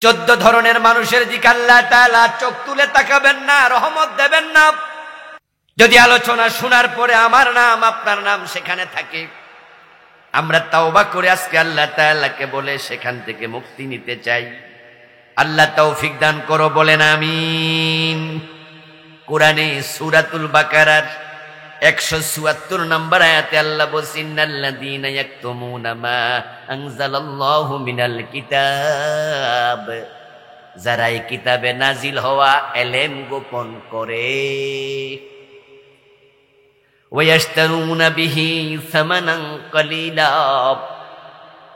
14 ধরনের মানুষের দিকে আল্লাহ তাআলা চোখ তুলে তাকাবেন না, রহমত দেবেন না। যদি আলোচনা শোনার পরে আমার নাম আপনার নাম সেখানে থাকে, আমরা তাওবা করে আজকে আল্লাহ তাআলাকে বলে সেখান থেকে মুক্তি নিতে চাই। আল্লাহ তৌফিক দান করো, বলেন আমিন। কোরআনে সূরাতুল বাকারার 174 নম্বর আয়াতে আল্লাহ বলেন, ইন্নাল্লাযীনা ইয়াকতুমুনা মা আনজালাল্লাহু মিনাল কিতাব, যারা এই কিতাবে নাজিল হওয়া ইলম গোপন করে, ওয়ায়াশতারুনা বিহি সামানান কালিলা,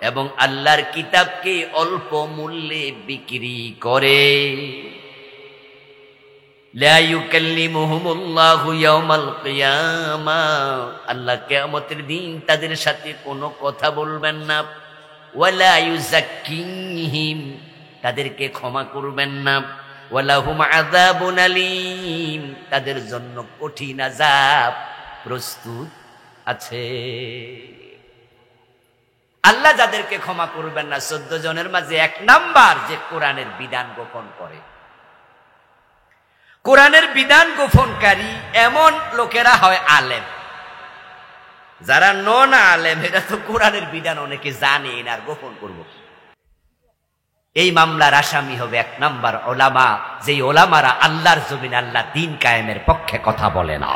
এবং আল্লাহর কিতাবকে অল্প মূল্যে বিক্রি করে। লা ইউকাল্লিমুহুমুল্লাহু ইয়াওমাল কিয়ামাহ, আল্লাহ কিয়ামতের দিন তাদের সাথে কোনো কথা বলবেন না। ওয়ালা ইউযাক্কিহিম, তাদেরকে ক্ষমা করবেন না। ওয়ালাহুম আযাবুন আলীম, তাদের জন্য কঠিন আযাব প্রস্তুত আছে। আল্লাহ যাদেরকে ক্ষমা করবেন না, 14 জনের মাঝে 1 নাম্বার যে কোরআনের বিধান গোপন করে। কোরআনের বিধান গোপনকারী এমন লোকেরা হয় আলেম। যারা নন আলেম, এরা তো কোরআনের বিধান অনেকে জানে না, আর গোপন করব। এই মামলার আসামি হবে 1 নাম্বার ওলামা, যেই ওলামারা আল্লাহর জমিন আল্লাহ দ্বীন কায়েমের পক্ষে কথা বলে না।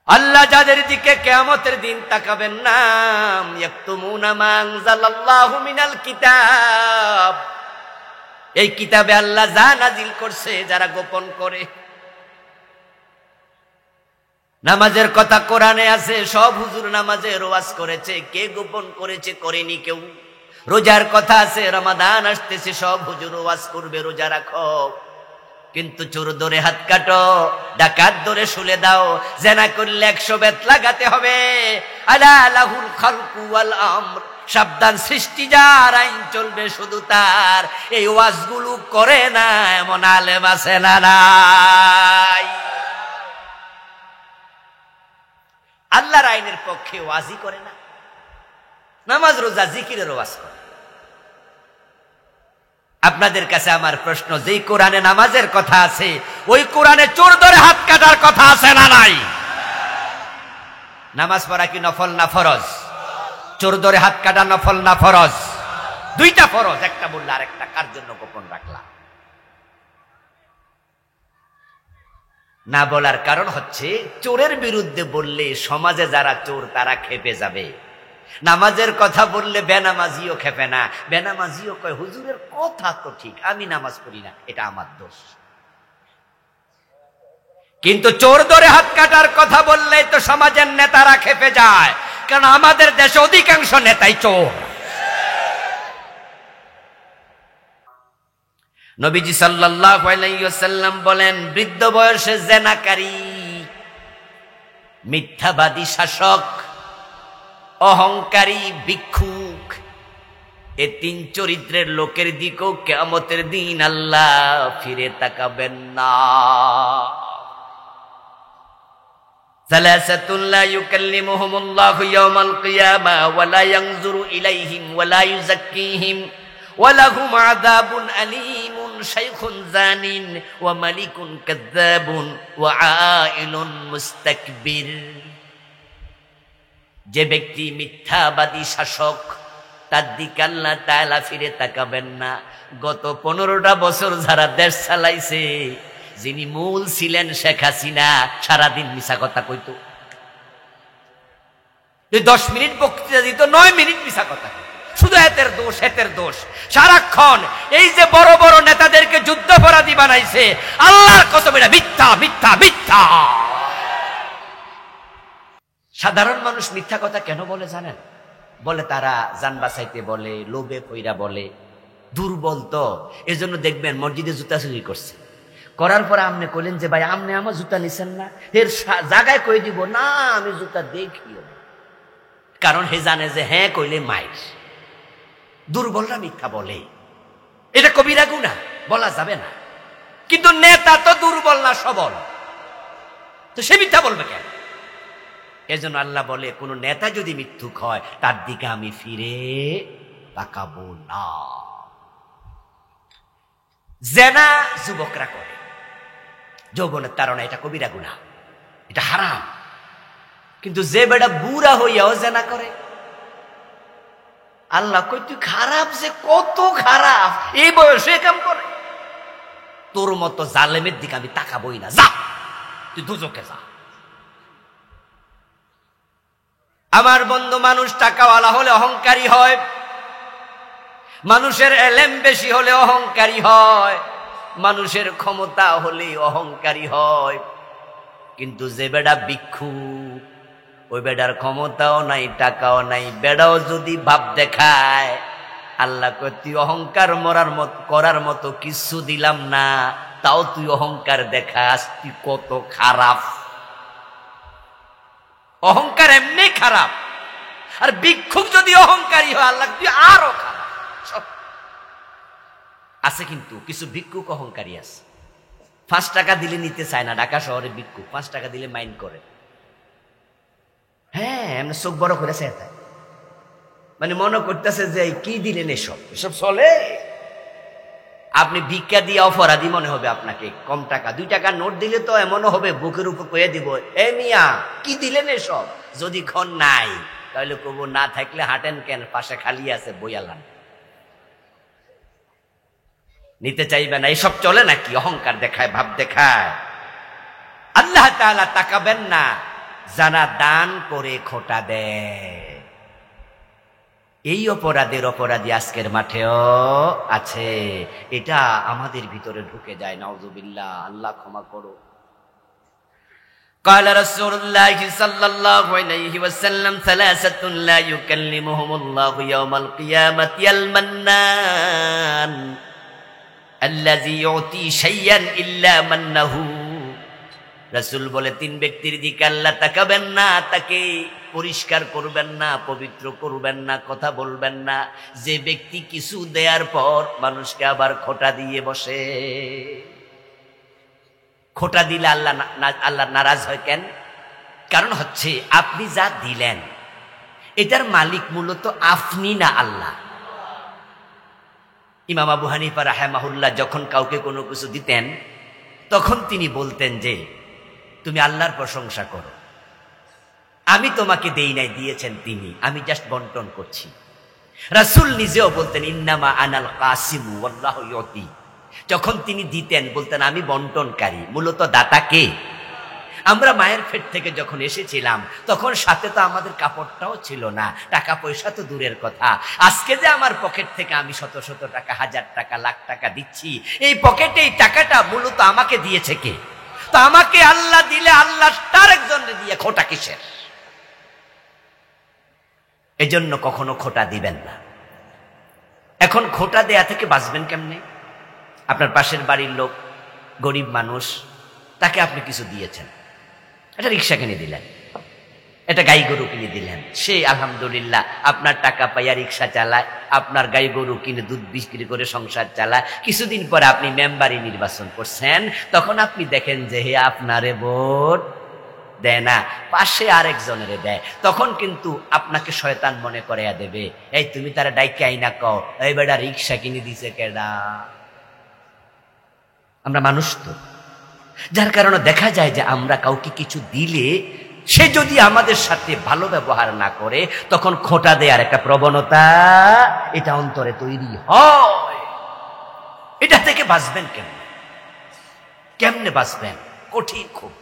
আল্লাহ যাদের দিকে কিয়ামতের দিন তাকাবেন না, ইয়াকতুমুনা মা আনজালাল্লাহু মিনাল কিতাব, এই কিতাবে আল্লাহ যা নাজিল করছে যারা গোপন করে। নামাজের কথা কোরআনে আছে, সব হুজুর নামাজের ওয়াজ করেছে, কে গোপন করেছে? করেনি কেউ। রোজার কথা আছে, রমাদান আসতেছে, সব হুজুর ওয়াজ করবে রোজা রাখো, কিন্তু চোর ধরে হাত কাটো, ডাকাত ধরে শুলে দাও, জেনা করলে 100 বেত লাগাতে হবে। আলা লাহুল খালকু ওয়াল আমর, সাবধান, সৃষ্টি যার, আইন চলবে শুধু তার। এই ওয়াজগুলো করে না এমন আলেম আছে না নাই? আল্লাহর আইনের পক্ষে ওয়াজই করে না, নামাজ রোজা জিকিরের ওয়াজ করে। আপনাদের কাছে আমার প্রশ্ন, যেই কোরআনে নামাজের কথা আছে, ওই কোরআনে চোর ধরে হাত কাটার কথা আছে না নাই? নামাজ পড়া কি নফল না ফরজ? চোর ধরে হাত কাটা নফল না ফরজ? 2টা ফরজ, একটা বললে আরেকটা কার জন্য গোপন রাখলা? না বলার কারণ হচ্ছে, চোরের বিরুদ্ধে বললে সমাজে যারা চোর তারা খেপে যাবে। নামাজের কথা বললে বেনামাজিও খেপে না, বেনামাজিও কয় হুজুরের কথা তো ঠিক, আমি নামাজ পড়ি না, এটা আমার দোষ। কিন্তু চোর ধরে হাত কাটার কথা বললে তো সমাজের নেতারা খেপে যায়, কারণ আমাদের দেশে অধিকাংশ নেতাই চোর। নবীজি সাল্লাল্লাহু আলাইহি ওয়াসাল্লাম বলেন, বৃদ্ধ বয়সে জেনাকারী, মিথ্যাবাদী শাসক, অহংকারী ভিক্ষুক, এই 3 চরিত্রের লোকের দিকেও কিয়ামতের দিন আল্লাহ ফিরে তাকাবেন না। সালাসাতুন লা ইউকাল্লিমুহুমুল্লাহু ইয়াওমাল কিয়ামাহ ওয়া লা ইয়ানজুরু ইলাইহিম ওয়া লা ইউযাক্কিহিম ওয়া লাহুম আযাবুন আলীমুন, শাইখুন জানিন ওয়া মালিকুন কাযযাবুন ওয়া আইলুন মুস্তাকবির। যে ব্যক্তি মিথ্যাবাদী শাসক, তার দিকে আল্লাহ তাআলা ফিরে তাকাবেন না। গত 15টা বছর যারা দেশ চালাইছে, যিনি মূল ছিলেন শেখ হাসিনা, সারাদিন মিছা কথা কইত। 10 মিনিট বক্তৃতা দিত, 9 মিনিট মিছা কথা, শুধু এতের দোষ এতের দোষ। সারাক্ষণ এই যে বড় বড় নেতাদেরকে যুদ্ধাপরাধী বানাইছে, আল্লাহর কসম এটা মিথ্যা মিথ্যা মিথ্যা। সাধারণ মানুষ মিথ্যা কথা কেন বলে জানেন? বলে তারা জান বাঁচাইতে বলে, লোভে পইরা বলে, দুর্বল তো। এজন্য দেখবেন মসজিদে জুতা চুরি করছে, করার পর আপনি কইলেন যে ভাই আপনি আমার জুতা নিছেন না, এর জায়গায় কই দিব না আমি জুতা দেখিও, কারণ হে জানে যে হ্যাঁ কইলে মাইর। দুর্বলরা মিথ্যা বলে, এটা কবিরা গুনাহ, বলা যাবে না। কিন্তু নেতা তো দুর্বল না সবল, তো সে মিথ্যা বলবে কেন? এজন্য আল্লাহ বলে কোন নেতা যদি মিথ্যুক হয় তার দিকে আমি ফিরে তাকাবো না। জেনা যুবকরা করে, যৌবনের তাড়না, এটা কবিরা গুনাহ, এটা হারাম। কিন্তু যে বেটা বুড়া হইয়াও জেনা করে, আল্লাহ কই তুই খারাপ, যে কত খারাপ, এই বয়সে কাম করে, তোর মতো জালেমের দিকে আমি তাকাবই না, যা তুই দুজকে যা। আমার বন্ধু, মানুষ টাকাওয়ালা হলে অহংকারী হয়, মানুষের এলেম বেশি হলে অহংকারী হয়, মানুষের ক্ষমতা হলে অহংকারী হয়। কিন্তু যে বেটা ভিক্ষুক, ওই বেটার ক্ষমতাও নাই, টাকাও নাই, বেটাও যদি ভাব দেখায়, আল্লাহ কয় তুই অহংকার করার মতো কিছু দিলাম না, তাও তুই অহংকার দেখাস, তুই কত খারাপ। অহংকার এমনি খারাপ, আর ভিক্ষুক যদি অহংকারী হয়, আল্লাহ তুই আরো খারাপ। আছে কিন্তু কিছু ভিক্ষুক অহংকারী আছে, 5 টাকা দিলে নিতে চায় না। ঢাকা শহরে ভিক্ষুক 5 টাকা দিলে মাইন্ড করে, হ্যাঁ এমনি চোখ বড় করেছে, মানে মনে করতেছে যে কি দিলেন এসব, এসব চলে। আপনি ভিক্ষা দিয়ে অপরাধী মনে হবে আপনাকে, কম টাকা 2 টাকার নোট দিলে তো এমনও হবে বুকের উপর কয়ে দিব, এ মিয়া কি দিলেন এসব। যদি খন নাই তাহলে কব না থাকলে হাঁটেন কেন, পাশে খালি আছে বইয়ালান, নিতে চাইবে না। এসব চলে নাকি? অহংকার দেখায়, ভাব দেখায়। আল্লাহ তাআলা তাকাবেন না যারা দান করে খোটা দেয়। এই অপরাধী আজকের মাঠেও আছে, এটা আমাদের ভিতরে ঢুকে যায়। নাউযুবিল্লাহ, আল্লাহ ক্ষমা করো। قال رسول الله صلى الله عليه وسلم ثلاثة لا يكلمهم الله يوم القيامة المنان الذي يعطي شيئا إلا منه। রাসূল বলে 3 ব্যক্তির দিকে আল্লাহ তাকাবেন না, তাকে পরিষ্কার করবেন না, পবিত্র করবেন না, কথা বলবেন না। যে ব্যক্তি কিছু দেওয়ার পর মানুষকে আবার খোটা দিয়ে বসে। খোটা দিলে আল্লাহ নারাজ হয় কেন? কারণ হচ্ছে আপনি যা দিলেন এটার মালিক মূলত আপনি না, আল্লাহ। ইমাম আবু হানিফা রাহিমাহুল্লাহ যখন কাউকে কোনো কিছু দিতেন, তখন তিনি বলতেন যে তুমি আল্লাহর প্রশংসা করো, আমি তোমাকে দেই নাই, দিয়েছেন তিনি, আমি জাস্ট বন্টন করছি। রাসূল নিজেও বলতেন ইন্নামা আনাল কাসিমু ওয়াল্লাহু ইউতি। যখন তিনি দিতেন বলতেন আমি বন্টনকারী, মূলত দাতা কে? আমরা মায়ের পেট থেকে যখন এসেছিলাম তখন সাথে তো আমাদের কাপড়টাও ছিল না, টাকা পয়সা তো দূরের কথা। আজকে যে আমার পকেট থেকে আমি শত শত টাকা, 1000 টাকা, লাখ টাকা দিচ্ছি, এই পকেটে এই টাকাটা মূলত আমাকে দিয়েছে কে? তো আমাকে আল্লাহ দিলে আল্লাহ তার একজনকে দিয়ে খোটা কিসের? এজন্য কখনো খোটা দিবেন না। এখন খোটা দেয়া থেকে বাঁচবেন কেমনে? আপনার পাশের বাড়ির লোক গরিব মানুষ, তাকে আপনি কিছু দিয়েছেন, একটা রিক্সা কিনে দিলেন, একটা গাই গরু কিনে দিলেন, সে আলহামদুলিল্লাহ আপনার টাকা পাইয়া রিক্সা চালায়, আপনার গাই গরু কিনে দুধ বিক্রি করে সংসার চালায়। কিছুদিন পরে আপনি মেম্বারি নির্বাচন করছেন, তখন আপনি দেখেন যে হে আপনারে ভোট দেয় না, পাশে আরেকজনের দেয়। তখন কিন্তু আপনাকে শয়তান মনে করিয়া দেবে, এই তুমি তারা ডাইকে আইনা কও, এই বেটা রিক্সা কিনে দিছে কেডা? আমরা মানুষ তো, যার কারণে দেখা যায় যে আমরা কাউকে কিছু দিলে সে যদি আমাদের সাথে ভালো ব্যবহার না করে, তখন খোটা দেওয়ার একটা প্রবণতা এটা অন্তরে তৈরি হয়। এটা থেকে বাঁচবেন কেমনে? কেমনে বাঁচবেন? কঠিন খুব।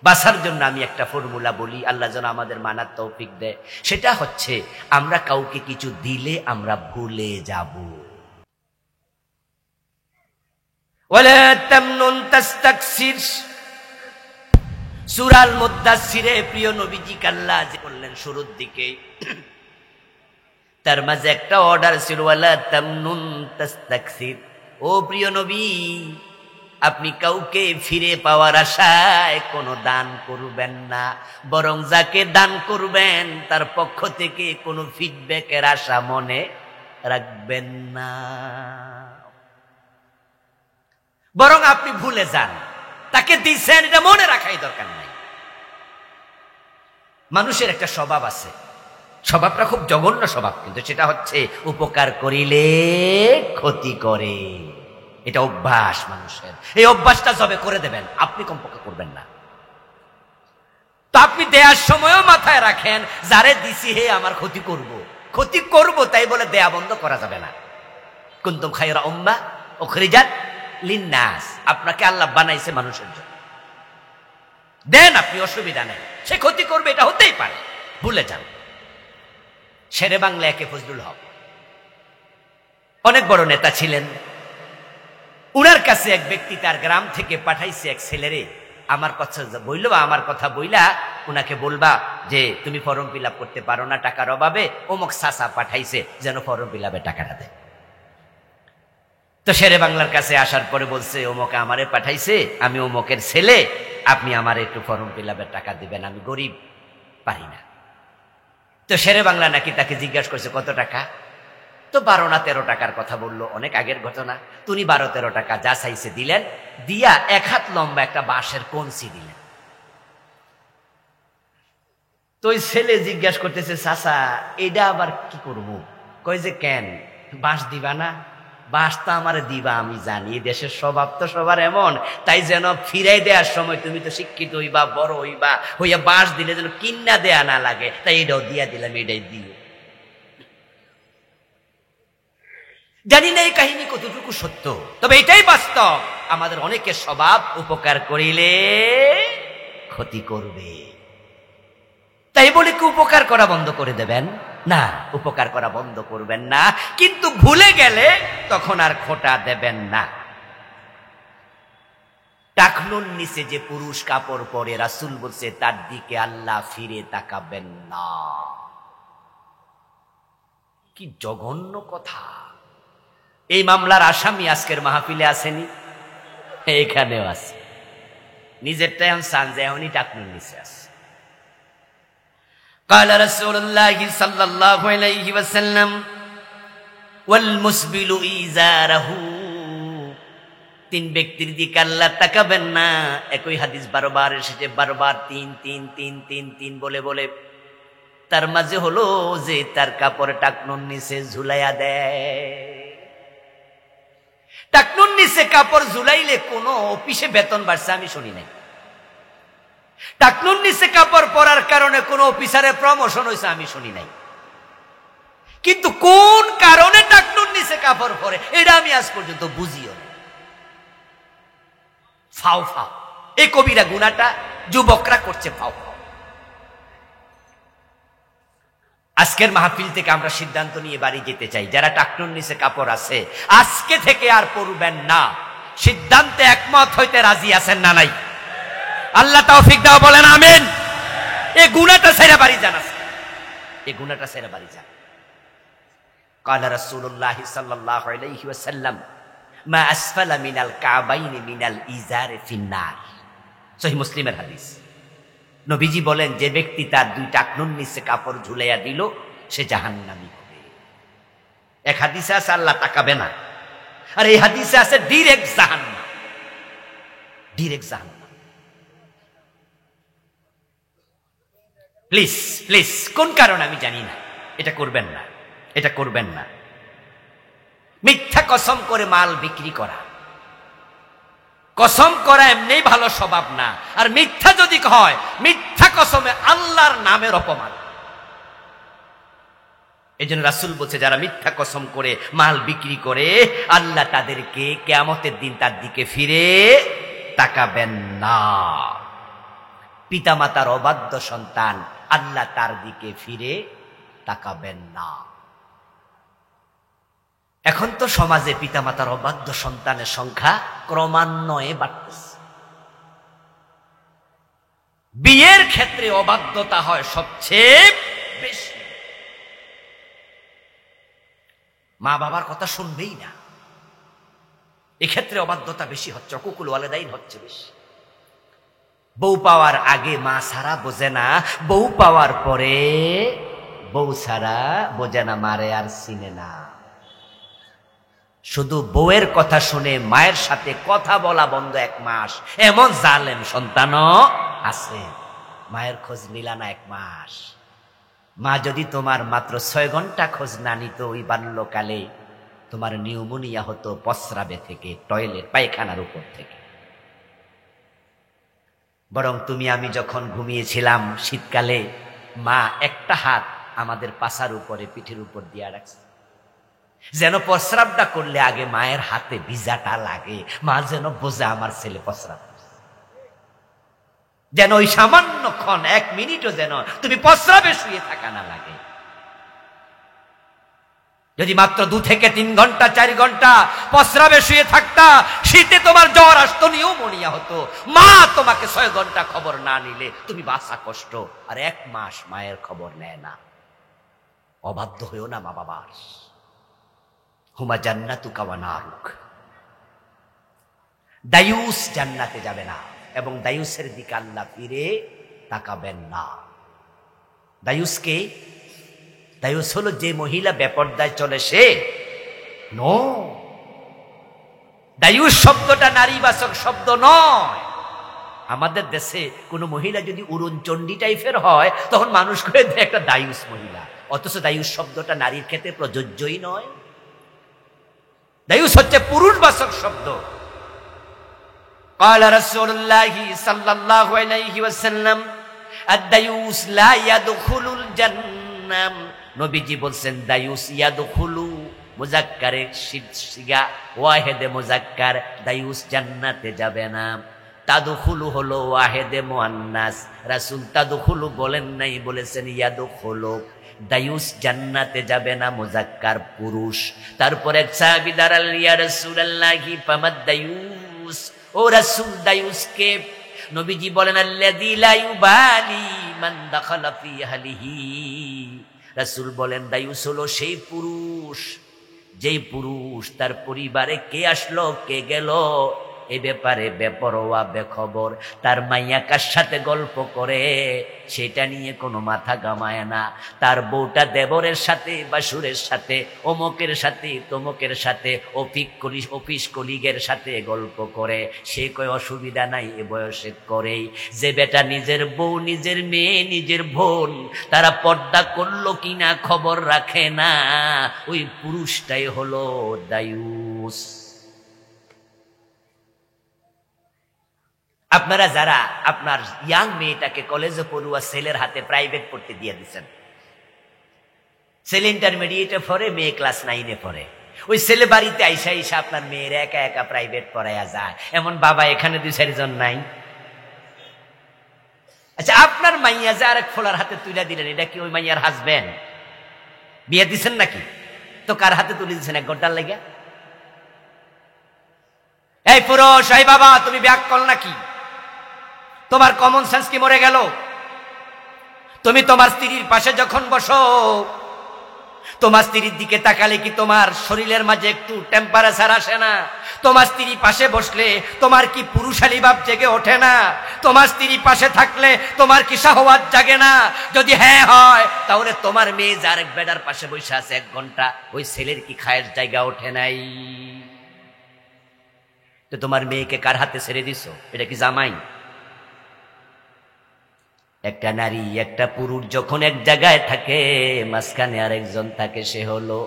বাঁচার জন্য আমি একটা ফর্মুলা বলি, আল্লাহ যেন আমাদের মানার তৌফিক দেয়। সেটা হচ্ছে আমরা কাউকে কিছু দিলে আমরা ভুলে যাব। ওয়ালা তামনুন তাস্তাকসির, সূরা আল মুদ্দাসসিরে প্রিয় নবীজি আল্লাহ যে বললেন শুরুর দিকে, তার মাঝে একটা অর্ডার ছিল ওয়ালা তামনুন তাস্তাকসির। ও প্রিয় নবী, আপনি কাউকে ফিরে পাওয়ার আশায় কোনো দান করবেন না, বরং যাকে দান করবেন তার পক্ষ থেকে কোনো ফিডব্যাকের আশা মনে রাখবেন না। বরং আপনি ভুলে যান, তাকে দিচ্ছেন এটা মনে রাখাই দরকার নাই। মানুষের একটা স্বভাব আছে, স্বভাবটা খুব জঘন্য স্বভাব, কিন্তু সেটা হচ্ছে উপকার করিলে ক্ষতি করে। এটা অভ্যাস মানুষের। এই অভ্যাসটা যবে করে দেবেন, আপনি কমপক্ষে করবেন না। তো আপনি দেওয়ার সময়ও মাথায় রাখেন, যারে দিছি হে আমার ক্ষতি করব, তাই বলে দেয়া বন্ধ করা যাবে না। কুনতুম খায়রা উম্মাহ উখরিজাত লিন্নাস, আপনাকে আল্লাহ বানাইছে মানুষের জন্য। দেন আপনি, অসুবিধা নেই। সে ক্ষতি করবে, এটা হতেই পারে, ভুলে যান। শেরে বাংলা একে ফজলুল হক অনেক বড় নেতা ছিলেন। উনার কাছে এক ব্যক্তি তার গ্রাম থেকে পাঠাইছে এক ছেলেরে, আমার কথা বইলা উনাকে বলবা যে তুমি ফর্ম ফিল আপ করতে পারো না টাকার অভাবে, অমুক চাচা পাঠাইছে যেন ফর্ম ফিল আপে টাকাটা দেয়। তো শেরে বাংলার কাছে আসার পরে বলছে, অমুক আমারে পাঠাইছে, আমি অমুকের ছেলে, আপনি আমার একটু ফর্ম ফিল আপের টাকা দিবেন, আমি গরিব, পারি না। তো শেরে বাংলা নাকি তাকে জিজ্ঞাসা করছে কত টাকা, তো 12 না 13 টাকার কথা বললো, অনেক আগের ঘটনা। তুমি 12-13 টাকা যা চাইছে দিলেন, দিয়া 1 হাত লম্বা একটা বাঁশের কঞ্চি দিলেন। তো ওই ছেলে জিজ্ঞাসা করতেছে, চাচা এটা আবার কি করবো? কই যে কেন, বাঁশ দিবা না? বাঁশ তো আমার দিবা, আমি জানি দেশের স্বভাব তো সবার এমন, তাই যেন ফিরাই দেওয়ার সময় তুমি তো শিক্ষিত হইবা, বড় হইয়া বাঁশ দিলে যেন কিন্না দেয়া না লাগে, তাই এটাও দিয়া দিলাম, এটাই দিও। জানি না এই কাহিনী কতটুকু সত্য, তবে এটাই বাস্তব। আমাদের অনেকের স্বভাব উপকার করিলে ক্ষতি করবে, তাই বলে কি উপকার করা বন্ধ করে দেবেন? না, উপকার করা বন্ধ করবেন না, কিন্তু ভুলে গেলে তখন আর খোটা দেবেন না। টাকনুর নিচে যে পুরুষ কাপড় পরে, রাসূল বলছে তার দিকে আল্লাহ ফিরে তাকাবেন না। কি জঘন্য কথা! এই মামলার আসামি আজকের মাহফিলে আসেনি, এখানেও আছে। নিজেরটা এখন সানজে এখনই টাকনুর নিচে আছে। قال رسول الله صلى الله عليه وسلم والمسبل إزاره, 3 ব্যক্তির দিকে আল্লাহ তাকাবেন না। একই হাদিস বারবার এসেছে, বারবার 3 বলে বলে তার মাঝে হলো যে তার কাপড় টাকনুর নিচে ঝুলাইয়া দেয়। টাকনুর নিচে কাপড় ঝুলাইলে কোন অফিসে বেতন বাড়ছে আমি শুনি নাই। টাকনুর নিচে কাপড় পরার কারণে কোন অফিসারের প্রমোশন হয়েছে আমি শুনি নাই। কিন্তু কোন কারণে টাকনুর নিচে কাপড় পরে এটা আমি আজ পর্যন্ত বুঝিও না। ফাও এই কবিরা গুনাহটা যুবকরা করছে, ফাও। আজকের মাহফিল থেকে আমরা সিদ্ধান্ত নিয়ে বাড়ি যেতে চাই, যারা টাকনুর নিচে কাপড় আছে আজকে থেকে আর পরবেন না। সিদ্ধান্তে একমত হইতে রাজি আছেন না নাই? আল্লাহ তৌফিক দাও, বলেন আমিন। এই গুনাহটা ছেড়ে বাড়ি যান, এই গুনাহটা ছেড়ে বাড়ি যান। قال رسول الله صلى الله عليه وسلم ما اسفل من الكعبين من الازار في النار, সহিহ মুসলিমের হাদিস। নবীজি বলেন, যে ব্যক্তি তার 2 টাকনুর নিচে কাপড় ঝুলাইয়া দিল সে জাহান্নামী হবে। এক হাদিসে আছে আল্লাহ তাকাবে না, আর এই হাদিসে আছে ডাইরেক্ট জাহান্নাম, ডাইরেক্ট জাহান্নাম। প্লিজ কোন কারণে আমি জানি না, এটা করবেন না, এটা করবেন না। মিথ্যা কসম করে মাল বিক্রি করা, কসম করা এমনি ভালো স্বভাব না। আর মিথ্যা যদি হয়, মিথ্যা কসমে আল্লাহর নামের অপমান। এই জন্য রাসূল বলছে, যারা মিথ্যা কসম করে মাল বিক্রি করে আল্লাহ তাদেরকে কিয়ামতের দিন তার দিকে ফিরে তাকাবেন না। পিতামাতার অবাধ্য সন্তান, আল্লাহ তার দিকে ফিরে তাকাবেন না। এখন তো সমাজে পিতামাতার অবাধ্য সন্তানের সংখ্যা ক্রমান্বয়ে বাড়তেছে। বিয়ের ক্ষেত্রে অবাধ্যতা হয় সবচেয়ে বেশি। মা বাবার কথা শুনবেই না, এক্ষেত্রে অবাধ্যতা বেশি হচ্ছে, উকুল ওয়ালিদাইন হচ্ছে বেশি। বউ পাওয়ার আগে মা ছাড়া বোঝে না, বউ পাওয়ার পরে বউ ছাড়া বোঝে না, মারে আর চিনে না। শুধু বউয়ের কথা শুনে মায়ের সাথে কথা বলা বন্ধ 1 মাস, এমন জালেম সন্তানও আছে। মায়ের খোঁজ নিলা না 1 মাস। মা যদি তোমার মাত্র 6 ঘন্টা খোঁজ না নিত, ওই বাল্যকালে তোমার নিউমোনিয়া হতো প্রস্রাবে থেকে, টয়লেট পায়খানার উপর থেকে। বরং তুমি আমি যখন ঘুমিয়েছিলাম শীতকালে, মা একটা হাত আমাদের পাছার উপরে, পিঠের উপর দিয়া রাখছে, যেন প্রস্রাবটা করলে আগে মায়ের হাতে ভিজাটা লাগে, মা যেন বোঝা আমার ছেলে প্রস্রাব, যেন ওই সামান্য ক্ষণ 1 মিনিটও যেন তুমি প্রস্রাবে শুয়ে থাকা না লাগে। যদি মাত্র 2 থেকে 3 ঘন্টা 4 ঘন্টা প্রস্রাবে শুয়ে থাকতা, শীতে তোমার জ্বর আসতো, নিউমোনিয়া হতো। মা তোমাকে 6 ঘন্টা খবর না নিলে তুমি বাঁচা কষ্ট, আর 1 মাস মায়ের খবর নেয় না। অবাধ্য হইও না মা বাবার। হুমা জান্নাতুকা ওয়া নারুক। দায়ুস জান্নাতে যাবে না, এবং দায়ুসের দিকে আল্লাহ ফিরে তাকাবেন না। দায়ুসকে, দায়ুস হলো যে মহিলা বেপরদায় চলে সে নো। দায়ুস শব্দটা নারীবাচক শব্দ নয়। আমাদের দেশে কোনো মহিলা যদি উড়নচণ্ডী টাইপের হয়, তখন মানুষ করে দেয় একটা দায়ুস মহিলা, অথচ দায়ুস শব্দটা নারীর ক্ষেত্রে প্রযোজ্যই নয়। দায়ুস হচ্ছে পুরুষবাচক শব্দ। قال رسول الله صلى الله عليه وسلم الديوس لا يدخل الجنة। নবীজি বলছেন দায়ুস ইয়াদখুলু মুযাক্কারে সিগা, ওয়াহেদে মুযাক্কার, দায়ুস জান্নাতে যাবে না। তাদখুলু হলো ওয়াহেদে মুআন্নাস, রাসূল তাদখুলু বলেন নাই, বলেছেন ইয়াদখুলু। দায়ুস জান্নাতে যাবে না, মুযাক্কার পুরুষ। তারপর এক সাহাবী দাঁড়ালেন, ইয়া রাসূলুল্লাহি ফামাদ দায়ুস, ও রাসূল দায়ুসকে? নবীজি বলেন আল্লাযী লা ইউবালি মান দাখালা ফি আহলিহি। রাসূল বলেন দায়ুস হলো সেই পুরুষ, যেই পুরুষ তার পরিবারে কে আসলো কে গেল এ ব্যাপারে বেপরোয়া, বেখবর। তার মাইয়া কার সাথে গল্প করে সেটা নিয়ে কোনো মাথা ঘামায় না। তার বউটা দেবরের সাথে, বাসুরের সাথে, অমুকের সাথে, তমুকের সাথে, অফিস কলিগের সাথে গল্প করে, সে কয় অসুবিধা নাই, এ বয়সে করেই। যে বেটা নিজের বউ, নিজের মেয়ে, নিজের বোন তারা পর্দা করলো কিনা খবর রাখে না, ওই পুরুষটাই হলো দায়ুস। আপনারা যারা আপনার ইয়াং মেয়েটাকে কলেজে পড়ুয়া ছেলের হাতে প্রাইভেট পড়তে দিয়ে দিচ্ছেন, ছেলে ইন্টারমিডিয়েটে পড়ে, মেয়ে ক্লাস 9-এ পড়ে, ওই ছেলে বাড়িতে আইসা আইসা আপনার মেয়ের একা একা প্রাইভেট পড়াইয়া যায়, এমন বাবা এখানে 2-4 জন নাই? আচ্ছা, আপনার মাইয়া যে আরেক ফোলার হাতে তুলে দিলেন, এটা কি ওই মাইয়ার হাজবেন্ড? বিয়ে দিচ্ছেন নাকি? তো কার হাতে তুলে দিচ্ছেন 1 ঘন্টার লেগে? এই পুরুষ, এই বাবা, তুমি ব্যাককল নাকি? তোমার কমন সেন্স কি মরে গেল? তুমি তোমার স্ত্রীর পাশে যখন বসো, তোমার স্ত্রীর দিকে তাকালে কি তোমার শরীরের মাঝে একটু টেম্পারেচার আসে না? তোমার স্ত্রী পাশে বসলে তোমার কি পুরুষালী ভাব জেগে ওঠে না? তোমার স্ত্রী পাশে থাকলে তোমার কি শাহওয়াত জাগে না? যদি হ্যাঁ হয়, তাহলে তোমার মেয়ে যার এক বেডার পাশে বসে আছে 1 ঘন্টা, ওই ছেলের কি খায়ের জায়গা ওঠে নাই? তো তোমার মেয়েকে কার হাতে ছেড়ে দিছো? এটা কি জামাই? একটা নারী, একটা পুরুষ যখন এক জায়গায় থাকে, মাঝখানে আরেকজন থাকে, সে হলো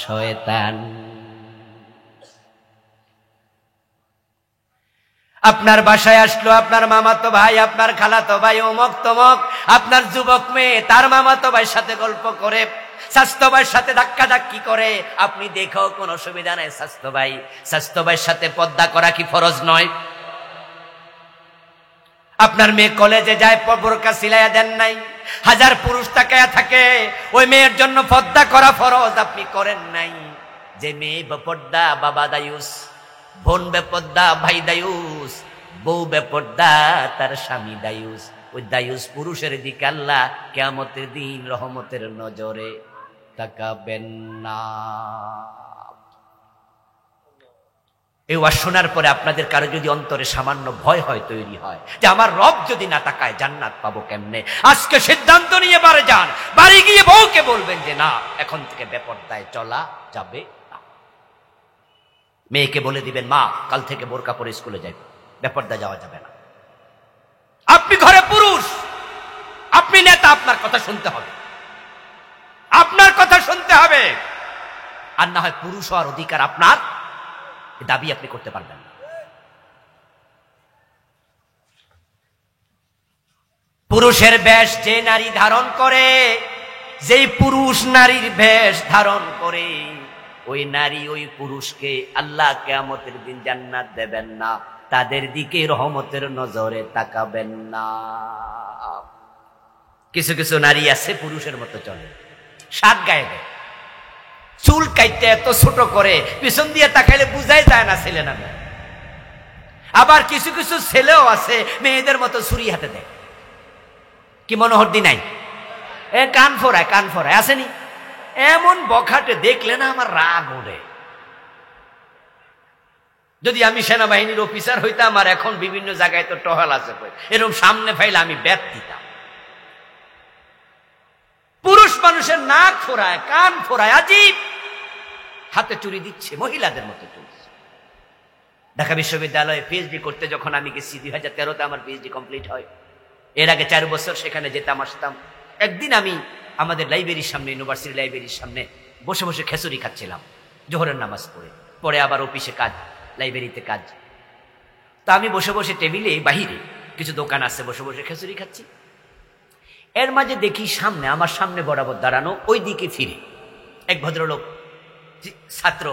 শয়তান। আপনার বাসায় আসলো আপনার মামাতো ভাই, আপনার খালাতো ভাই, অমক তমক, আপনার যুবক মেয়ে তার মামাতো ভাইয়ের সাথে গল্প করে, স্বাস্থ্য ভাইয়ের সাথে ধাক্কা ধাক্কি করে। আপনি দেখো কোনো অসুবিধা নাই, স্বাস্থ্য ভাইয়ের সাথে পর্দা করা কি ফরজ নয়? আপনার মেয়ে কলেজে যায়, বোরকা সিলাইয়া দেন নাই, 1000 পুরুষ তাকায়া থাকে, ওই মেয়ের জন্য পর্দা করা ফরজ, আপনি করেন নাই। যে মেয়ে বেপর্দা, বাবা দায়ুস, বোন বেপর্দা, ভাই দায়ুস, বউ বেপর্দা, তার স্বামী দায়ুস। ওই দায়ুস পুরুষের দিকে আল্লাহ কিয়ামতের দিন রহমতের নজরে তাকাবেন না। এই ওয়াজ শোনার পরে আপনাদের কারো যদি অন্তরে সামান্য ভয় হয়, তৈরি হয় যে আমার রব যদি না তাকায় জান্নাত পাবো কেমনে, আজকে সিদ্ধান্ত নিয়ে বাড়ি যান। বাড়ি গিয়ে বউকে বলবেন যে না, এখন থেকে বেপরদায় চলা যাবে না। মেয়েকে বলে দিবেন, মা কাল থেকে বোরকা পরে স্কুলে যাবে, বেপরদা যাওয়া যাবে না। আপনি ঘরে পুরুষ, আপনি নেতা, আপনার কথা শুনতে হবে, আপনার কথা শুনতে হবে। আর না হয় পুরুষ হওয়ার অধিকার আপনার, দাবি আপনি করতে পারবেন না। পুরুষের বেশ যে নারী ধারণ করে, যেই পুরুষ নারীর বেশ ধারণ করে, ওই নারী ওই পুরুষকে আল্লাহ কিয়ামতের দিন জান্নাত দেবেন না, তাদের দিকে রহমতের নজরে তাকাবেন না। কিছু কিছু নারী আছে পুরুষের মতো চলে, সাত গায়ে দেয়, চুল কাইতে এত ছোট করে, পিছন দিয়ে তাকাইলে বুঝাই যায় না ছেলে না মেয়ে। আবার কিছু কিছু ছেলেও আছে মেয়েদের মতো ছুরি হাতে দেয়, কি মনোহরদি নাই, কান ফোরায় আসেনি? এমন বখাটে দেখলে না আমার রাগ ওঠে। যদি আমি সেনাবাহিনীর অফিসার হইতাম, আর এখন বিভিন্ন জায়গায় তো টহল আছে, এরকম সামনে ফাইলে আমি ব্যাট দিতাম। পুরুষ মানুষের নাক ফোরায়, কান ফোরায়, আজীব হাতে চুরি দিচ্ছে, মহিলাদের মতো চলছে। ঢাকা বিশ্ববিদ্যালয়ে পিএইচডি করতে যখন আমি গেছি, 2013-তে আমার পিএইচডি কমপ্লিট হয়। এর আগে 4 বছর সেখানে যেতাম আসতাম। একদিন আমি আমাদের লাইব্রেরির সামনে, ইউনিভার্সিটি লাইব্রেরির সামনে বসে বসে খেচুরি খাচ্ছিলাম, জোহরের নামাজ পড়ে আবার অফিসে কাজ, লাইব্রেরিতে কাজ। তা আমি বসে বসে টেবিলে বাহিরে কিছু দোকান আছে, বসে বসে খেচুরি খাচ্ছি। এর মাঝে দেখি সামনে, আমার সামনে বরাবর দাঁড়ানো, ওই দিকে ফিরে এক ভদ্রলোক ছাত্র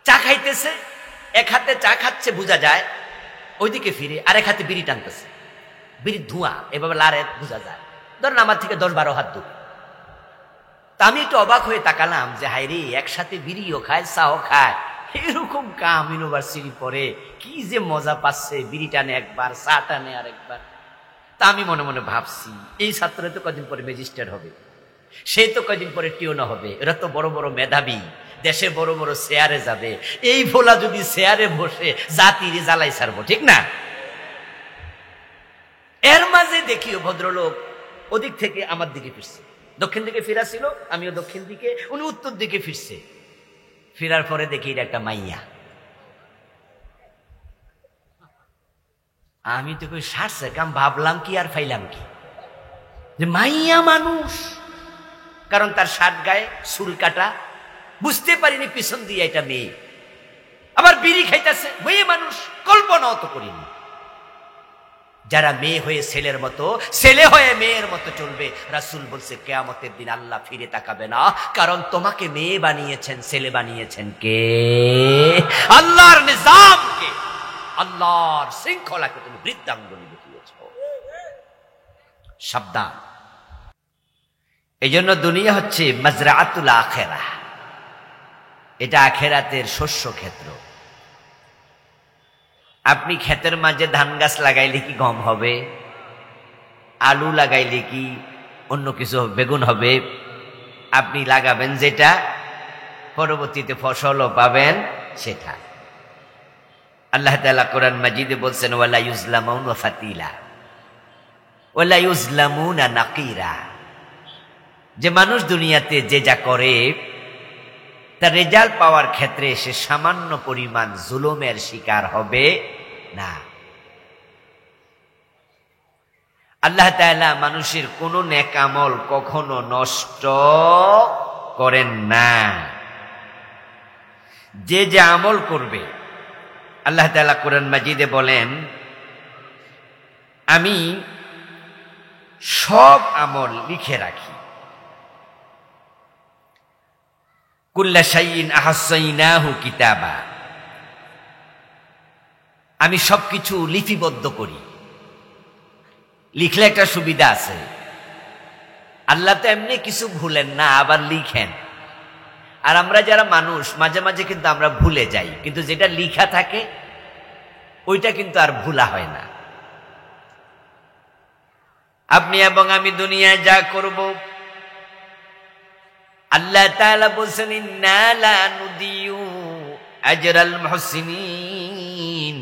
চা খাইতেছে, এক হাতে চা খাচ্ছে বোঝা যায়, ওইদিকে ফিরে আর এক হাতে বিড়ি টানতেছে, বিড়ির ধোঁয়া এভাবে লারে বোঝা যায়, ধরেন আমার থেকে 10-12 হাত দূর। তা আমি একটু অবাক হয়ে তাকালাম যে হায় রে, একসাথে বিড়িও খায় চাও খায়, এরকম কাম ইউনিভার্সিটি পরে কি যে মজা পাচ্ছে, বিড়ি টানে একবার, চা টানে আর একবার। তা আমি মনে মনে ভাবছি, এই ছাত্র তো কদিন পরে ম্যাজিস্ট্রেট হবে, সে তো কদিন পরে টিউনো হবে, এরা তো বড় বড় মেধাবী, দেশে বড় বড় চেয়ারে যাবে, এই ভোলা যদি চেয়ারে বসে জাতির জ্বালাই ছাড়বো, ঠিক না? এর মাঝে দেখিও ভদ্রলোক ওদিক থেকে আমার দিকে ফিরছে, দক্ষিণ দিকে ফিরা ছিল, আমিও দক্ষিণ দিকে, উনি উত্তর দিকে ফিরছে। ফিরার পরে দেখি এটা একটা মাইয়া। আমি তো কই সারছে কাম, ভাবলাম কি আর ফাইলাম কি, যে মাইয়া মানুষ, কারণ তার শার্ট গায়ে চুল কাটা, বুঝতে পারিনি পিছন দিয়ে এটা মেয়ে। আবার বিড়ি খাইতেছে, মেয়ে মানুষ, কল্পনাও তো করিনি। যারা মেয়ে হয়ে ছেলের মতো, ছেলে হয়ে মেয়ের মতো চলবে, রাসূল বলছে কিয়ামতের দিন আল্লাহ ফিরে তাকাবে না, কারণ তোমাকে মেয়ে বানিয়েছেন, ছেলে বানিয়েছেন কে? আল্লাহর নিজামকে, আল্লাহর শৃঙ্খলাকে তুমি বৃদ্ধাঙ্গুলি দেখিয়েছ। সাবধান। এই জন্য দুনিয়া হচ্ছে মাজরাআতুল আখিরাহ, এটা আখিরাতের শস্য ক্ষেত্র। আপনি ক্ষেতের মাঝে ধান গাছ লাগাইলে কি গম হবে? আলু লাগাইলে কি অন্য কিছু, বেগুন হবে? আপনি লাগাবেন যেটা, পরবর্তীতে ফসলও পাবেন সেটা। আল্লাহ তাআলা কোরআন মাজিদে বলছেন, ওয়ালা ইউজলামুনা ফাতিলা ওয়ালা ইউজলামুনা নাকিরা, যে মানুষ দুনিয়াতে যে যা করে তার রেজাল্ট পাওয়ার ক্ষেত্রে সে সামান্য পরিমাণ জুলুমের শিকার হবে না। আল্লাহ তাআলা মানুষের কোন নেক আমল কখনো নষ্ট করেন না। যে যে আমল করবে, আল্লাহ তাআলা কোরআন মাজিদে বলেন, আমি সব আমল লিখে রাখি। কুল্লা শাইইন আহসাইনাহু কিতাবা, আমি সবকিছু লিপিবদ্ধ করি। লিখলে একটা সুবিধা আছে, আল্লাহ তো এমনি কিছু ভুলেন না, আবার লিখেন। আর আমরা যারা মানুষ মাঝে মাঝে কিন্তু আমরা ভুলে যাই, কিন্তু যেটা লিখা থাকে ওইটা কিন্তু আর ভুলা হয় না। আপনি এবং আমি দুনিয়ায় যা করব, আল্লাহ তাআলা বলছেন, ইন্না লা নুদিউ আজরাল মুহসিনিন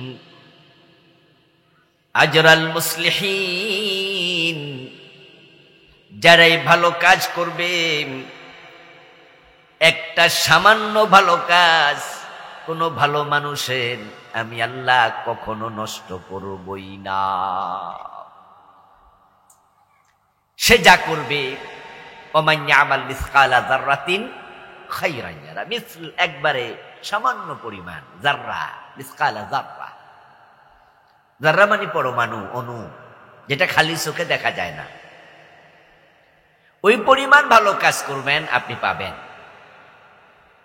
আজরাল মুসলিহিন, যারাই ভালো কাজ করবে, একটা সামান্য ভালো কাজ কোনো ভালো মানুষের আমি আল্লাহ কখনো নষ্ট করবই না। সে যা করবে ওমান ইয়ামাল মিসকালা যাররাতিন খায়রান ইয়ারা, মিসল একবারে সামান্য পরিমাণ, যাররা মিসকালা যাররা, যাররা মানে পরমাণু, অণু, যেটা খালি চোখে দেখা যায় না, ওই পরিমাণ ভালো কাজ করবেন আপনি পাবেন।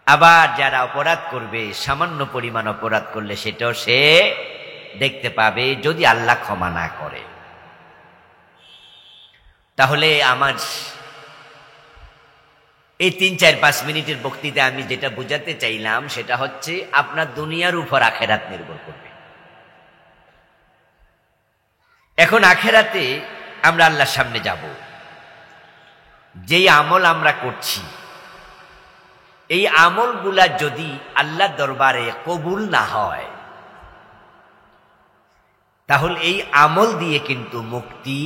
আবার যারা অপরাধ করবে, সামান্য পরিমাণ অপরাধ করলে সেটাও সে দেখতে পাবে, যদি আল্লাহ ক্ষমা না করে। তাহলে আমার এই 3-4-5 মিনিটের বক্তৃতা আমি যেটা বোঝাতে চাইলাম সেটা হচ্ছে আপনার দুনিয়ার উপর আখেরাত নির্ভর করবে। এখন আখেরাতে আমরা আল্লাহর সামনে যাব, যেই আমল আমরা করছি এই আমলগুলা যদি আল্লাহর দরবারে কবুল না হয়, তাহলে এই আমল দিয়ে কিন্তু মুক্তি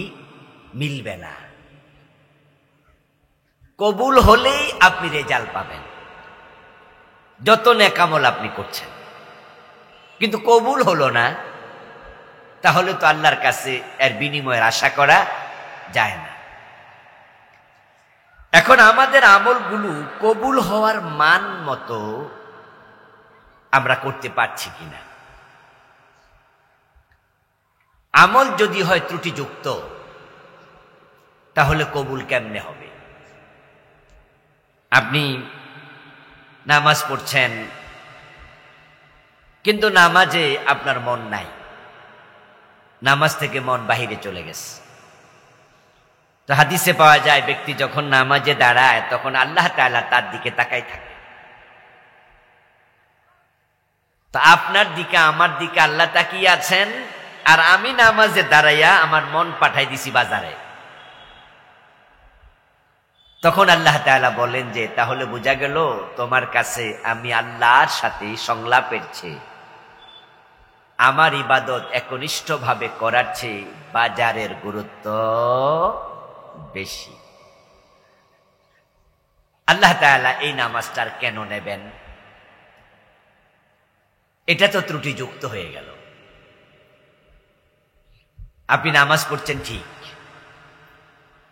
মিলবে না। কবুল হলেই আপনি রেজাল্ট পাবেন, যত নেক আমল আপনি করছেন। কিন্তু কবুল হলো না, তাহলে তো আল্লাহর কাছে এর বিনিময়ের আশা করা যায় না। এখন আমাদের আমলগুলো কবুল হওয়ার মান মতো আমরা করতে পারছি কিনা। আমল যদি হয় ত্রুটিযুক্ত, তাহলে কবুল কেমনে হবে? আপনি নামাজ পড়ছেন, কিন্তু নামাজে আপনার মন নাই, নামাজ থেকে মন বাহিরে চলে গেছে। তো হাদিসে পাওয়া যায়, ব্যক্তি যখন নামাজে দাঁড়ায় তখন আল্লাহ তাআলা তার দিকে তাকাই থাকে। তো আপনার দিকে আমার দিকে আল্লাহ তাকিয়ে আছেন, আর আমি নামাজে দাঁড়াইয়া আমার মন পাঠাই দিছি বাজারে। তখন আল্লাহ তাআলা বলেন যে, তাহলে বোঝা গেল তোমার কাছে আমি আল্লাহর সাথে সংলাপের চেয়ে আমার ইবাদত একনিষ্ঠভাবে করার চেয়ে বাজারের গুরুত্ব বেশি। আল্লাহ তাআলা এই নামাজটার কেন নেবেন? এটা তো ত্রুটিযুক্ত হয়ে গেল। আপনি নামাজ পড়ছেন ঠিক,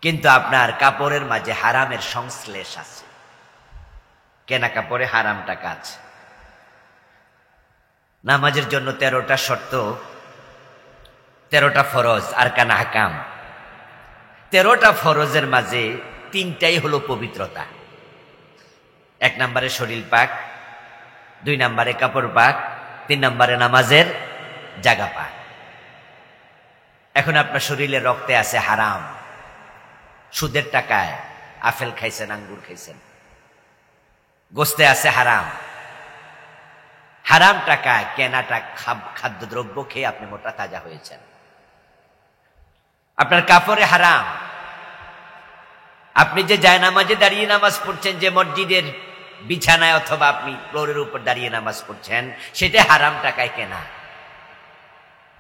কিন্তু আপনার কাপড়ের মাঝে হারামের সংশ্লেষ আছে, কেনা কাপড়ে হারাম টাকা আছে। নামাজের জন্য 13টা শর্ত, 13টা ফরজ আর কানা হাকাম। 13টা ফরজের মাঝে 3টাই হলো পবিত্রতা। 1 নম্বরে শরীর পাক, 2 নম্বরে কাপড় পাক, 3 নম্বরে নামাজের জায়গা পাক। এখন আপনার শরীরে রক্তে আছে হারাম, সুদের টাকায় আপেল খাইছেন, আঙ্গুর খাইছেন। গোস্তে আছে হারাম, হারাম টাকায় কেনাটা খাদ্যদ্রব্য খেয়ে আপনি মোটা তাজা হয়েছেন। আপনার কাপড়ে হারাম, আপনি যে জায়নামাজে দাঁড়িয়ে নামাজ পড়ছেন, যে মসজিদের বিছানায় অথবা আপনি ফ্লোরের উপর দাঁড়িয়ে নামাজ পড়ছেন, সেটা হারাম টাকায় কেনা,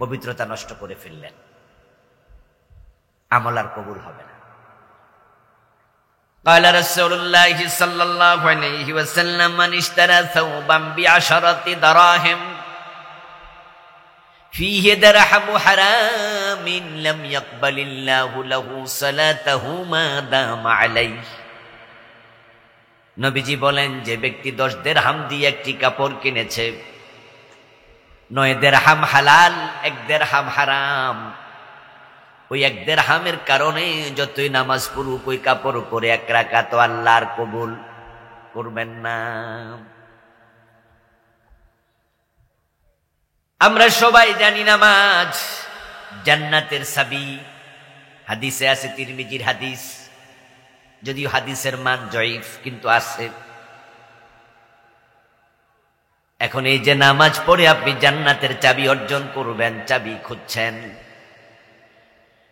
পবিত্রতা নষ্ট করে ফেললেন, আমল আর কবুল হবে না। قال رسول الله صلى الله عليه وسلم من اشترى ثوبا ب10 دراهم فيه درهم حرام لم يقبل الله له صلاته ما دام عليه। নবীজি বলেন, যে ব্যক্তি 10 দিরহাম দিয়ে একটি কাপড় কিনেছে, 9 দিরহাম হালাল, 1 দিরহাম হারাম, ওই 1 দিরহামের কারণে যতই নামাজ পড়ুক, ওই কাপড় পরে 1 রাকাত আল্লাহর কবুল করবেন না। আমরা সবাই জানি নামাজ জান্নাতের চাবি। হাদিসে আছে, তিরমিজির হাদিস, যদিও হাদিসের মান জয়ীফ, কিন্তু আছে। এখন এই যে নামাজ পড়ে আপনি জান্নাতের চাবি অর্জন করবেন, চাবি খুঁজছেন,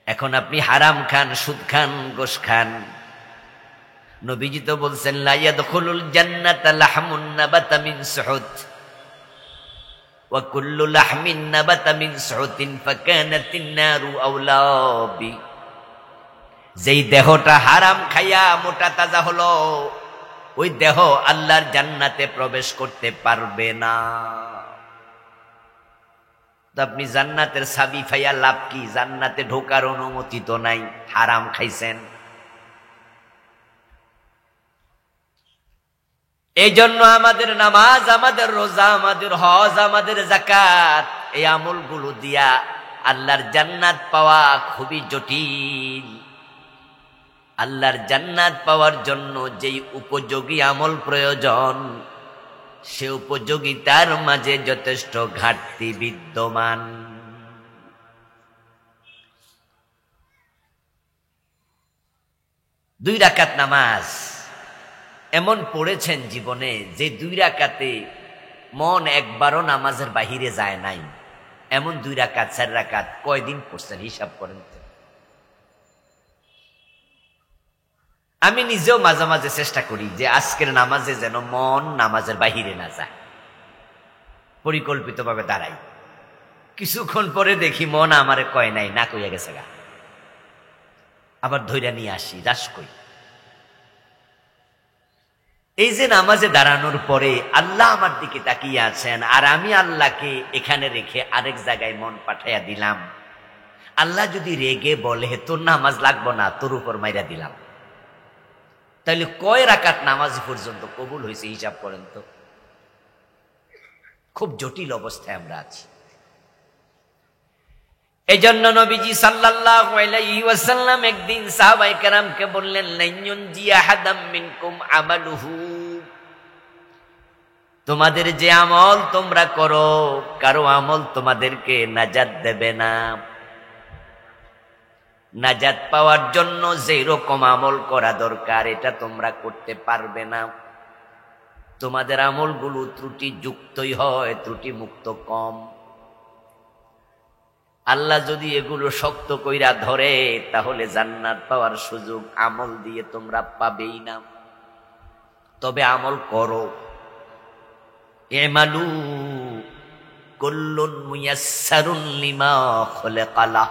এখন আপনি হারাম খান, সুদ খান, গোশ খান। নবীজি তো বলছেন, লা ইয়াদখুলুল জান্নাতা লাহমুন নাবাতা মিন সুহুত ওয়া কুল্লু লাহমিন নাবাতা মিন সুহুতিন ফাকানাতিন নারু আওলা বি। যেই দেহটা হারাম খাইয়া মোটা তাজা হলো, ওই দেহ আল্লাহর জান্নাতে প্রবেশ করতে পারবে না। আপনি জান্নাতের চাবি পাইয়া লাভ কি? জান্নাতে ঢোকার অনুমতি তো নাই, হারাম খাইছেন। এই জন্য আমাদের নামাজ, আমাদের রোজা, আমাদের হজ, আমাদের যাকাত, এই আমলগুলো দিয়া আল্লাহর জান্নাত পাওয়া খুবই জটিল। আল্লাহর জান্নাত পাওয়ার জন্য যেই উপযোগী আমল প্রয়োজন, সে উপযোগিতার মাঝে যথেষ্ট ঘাটতি বিদ্যমান। দুই রাকাত নামাজ এমন পড়েছেন জীবনে যে দুই রাকাতে মন একবারও নামাজের বাহিরে যায় নাই, এমন দুই রাকাত 4 রাকাত কয়দিন পড়ছেন হিসাব করেন তো। আমি নিজেও মাঝে মাঝে চেষ্টা করি যে আজকের নামাজে যেন মন নামাজের বাহিরে না যায়, পরিকল্পিতভাবে দাঁড়াই। কিছুক্ষণ পরে দেখি মন আমারে কয় নাই, না কইয়া গেছে গা, আবার ধৈর্য নিয়ে আসি, রাস কই। এই যে নামাজে দাঁড়ানোর পরে আল্লাহ আমার দিকে তাকিয়ে আছেন, আর আমি আল্লাহকে এখানে রেখে আরেক জায়গায় মন পাঠাইয়া দিলাম। আল্লাহ যদি রেগে বলে তোর নামাজ লাগবো না, তোর উপর মাইরা দিলাম, তাহলে কয় রাকাত নামাজ পর্যন্ত কবুল হয়েছে হিসাব করেন তো। খুব জটিল অবস্থায় আমরা আছি। এই জন্য নবীজি সাল্লাল্লাহু আলাইহি ওয়াসাল্লাম একদিন সাহাবায়ে কেরামকে বললেন, লাইয়ুনজি আহাদাম মিনকুম আমালুহু, তোমাদের যে আমল তোমরা করো, কারো আমল তোমাদেরকে নাজাত দেবে না। নাজাত পাওয়ার জন্য যে রকম আমল করা দরকার এটা তোমরা করতে পারবে না। তোমাদের আমলগুলো ত্রুটি যুক্তই হয়, ত্রুটি মুক্ত কম। আল্লাহ যদি এগুলো শক্ত কইরা ধরে, তাহলে জান্নাত পাওয়ার সুযোগ আমল দিয়ে তোমরা পাবেই না। তবে আমল করো। ইমালু কুল্লুন মুয়াসসারুন লিমা খুলিকা লাহ,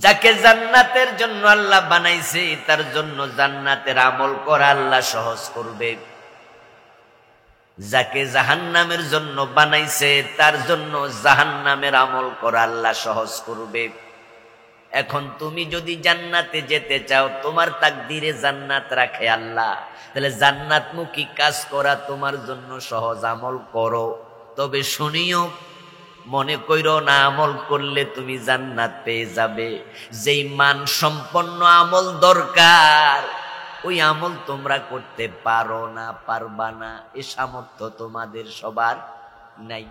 যাকে জান্নাতের জন্য আল্লাহ বানাইছে তার জন্য জান্নাতের আমল করা আল্লাহ সহজ করবে। যাকে জাহান্নামের জন্য বানাইছে তার জন্য জাহান্নামের আমল করা আল্লাহ সহজ করবে। এখন তুমি যদি জান্নাতে যেতে চাও, তোমার তাকদিরে জান্নাত রাখে আল্লাহ, তাহলে জান্নাতমুখী কাজ করা তোমার জন্য সহজ, আমল করো। তবে শুনিও, মনে কইরো না আমল করলে তুমি জান্নাত পেয়ে যাবে। যেই মান সম্পন্ন আমল দরকার, ওই আমল তোমরা করতে পারো না, পারবা না, এ সামর্থ্য তোমাদের সবার নাই।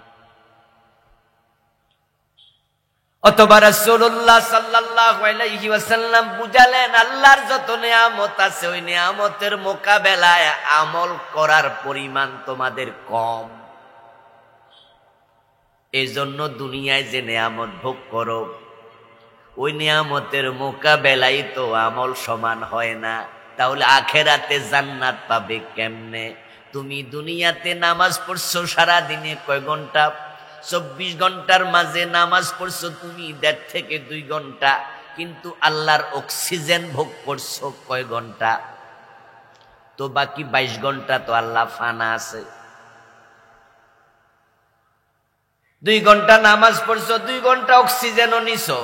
অথবা রাসূলুল্লাহ সাল্লাল্লাহু আলাইহি ওয়াসাল্লাম বুঝালেন, আল্লাহর যত নিয়ামত আছে ওই নিয়ামতের মোকাবেলায় আমল করার পরিমাণ তোমাদের কম। এই জন্য দুনিয়ায় যে নিয়ামত ভোগ করো, ওই নিয়ামতের মোকাবেলাই তো আমল সমান হয় না। তাহলে আখেরাতে জান্নাত পাবে কেমনে? তুমি দুনিয়াতে নামাজ পড়ছো সারাদিনে কয় ঘন্টা? 24 ঘন্টার মাঝে নামাজ পড়ছো তুমি 1.5 থেকে 2 ঘন্টা, কিন্তু আল্লাহর অক্সিজেন ভোগ করছো কয় ঘন্টা? তো বাকি 22 ঘন্টা তো আল্লাহ ফানা আছে। 2 ঘন্টা নামাজ পড়ছো, 2 ঘন্টা অক্সিজেনও নিছো,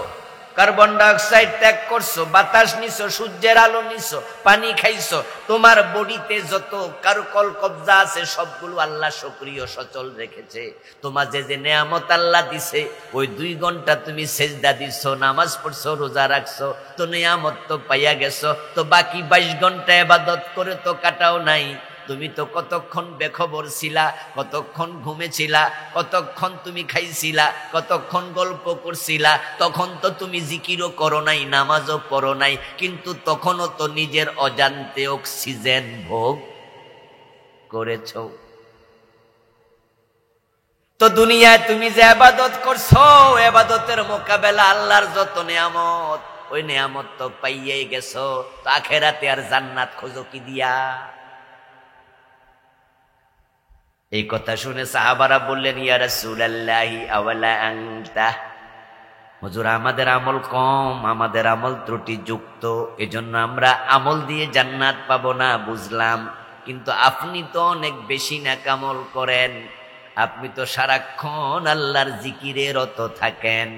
কার্বন ডাইঅক্সাইড ত্যাগ করছো, বাতাস নিছো, সূর্যের আলো নিছো, পানি খাইছো। তোমার বডিতে যত কারকল কবজা আছে সবগুলো আল্লাহ সক্রিয় সচল রেখেছে। তোমার যে যে নেয়ামত আল্লাহ দিছে, ওই 2 ঘন্টা তুমি সেজদা দিছো, নামাজ পড়ছো, রোজা রাখছো, তো নেয়ামত তো পাইয়া গেছো। তো বাকি 22 ঘন্টা ইবাদত করে তো কাটাও নাই। তুমি তো কতক্ষণ বেখবর ছিলা, কতক্ষণ ঘুমেছিলা, কতক্ষণ তুমি খাইছিলা, কতক্ষণ গল্প করছিলা। তখন তো তুমি জিকিরও করো নাই, নামাজও পড়ো নাই, কিন্তু তখনও তো নিজের অজান্তে অক্সিজেন ভোগ করেছ। তো দুনিয়ায় তুমি যে ইবাদত করছো, ইবাদতের মোকাবেলা আল্লাহর যত নিয়ামত, ওই নিয়ামত তো পাইয়াই গেছো। তো আখেরাতে আর জান্নাত খোঁজো কি দিয়া? এই কথা শুনে সাহাবারা বললেন, ইয়া রাসূলুল্লাহি আওয়ালা আনতা, হুজুর আমাদের আমল কম, আমাদের আমল ত্রুটি যুক্ত, এজন্য আমরা আমল দিয়ে জান্নাত পাবো না, বুঝলাম। কিন্তু আপনি তো অনেক বেশি নেক আমল করেন, আপনি তো সারাক্ষণ আল্লাহর জিকিরে রত থাকেন,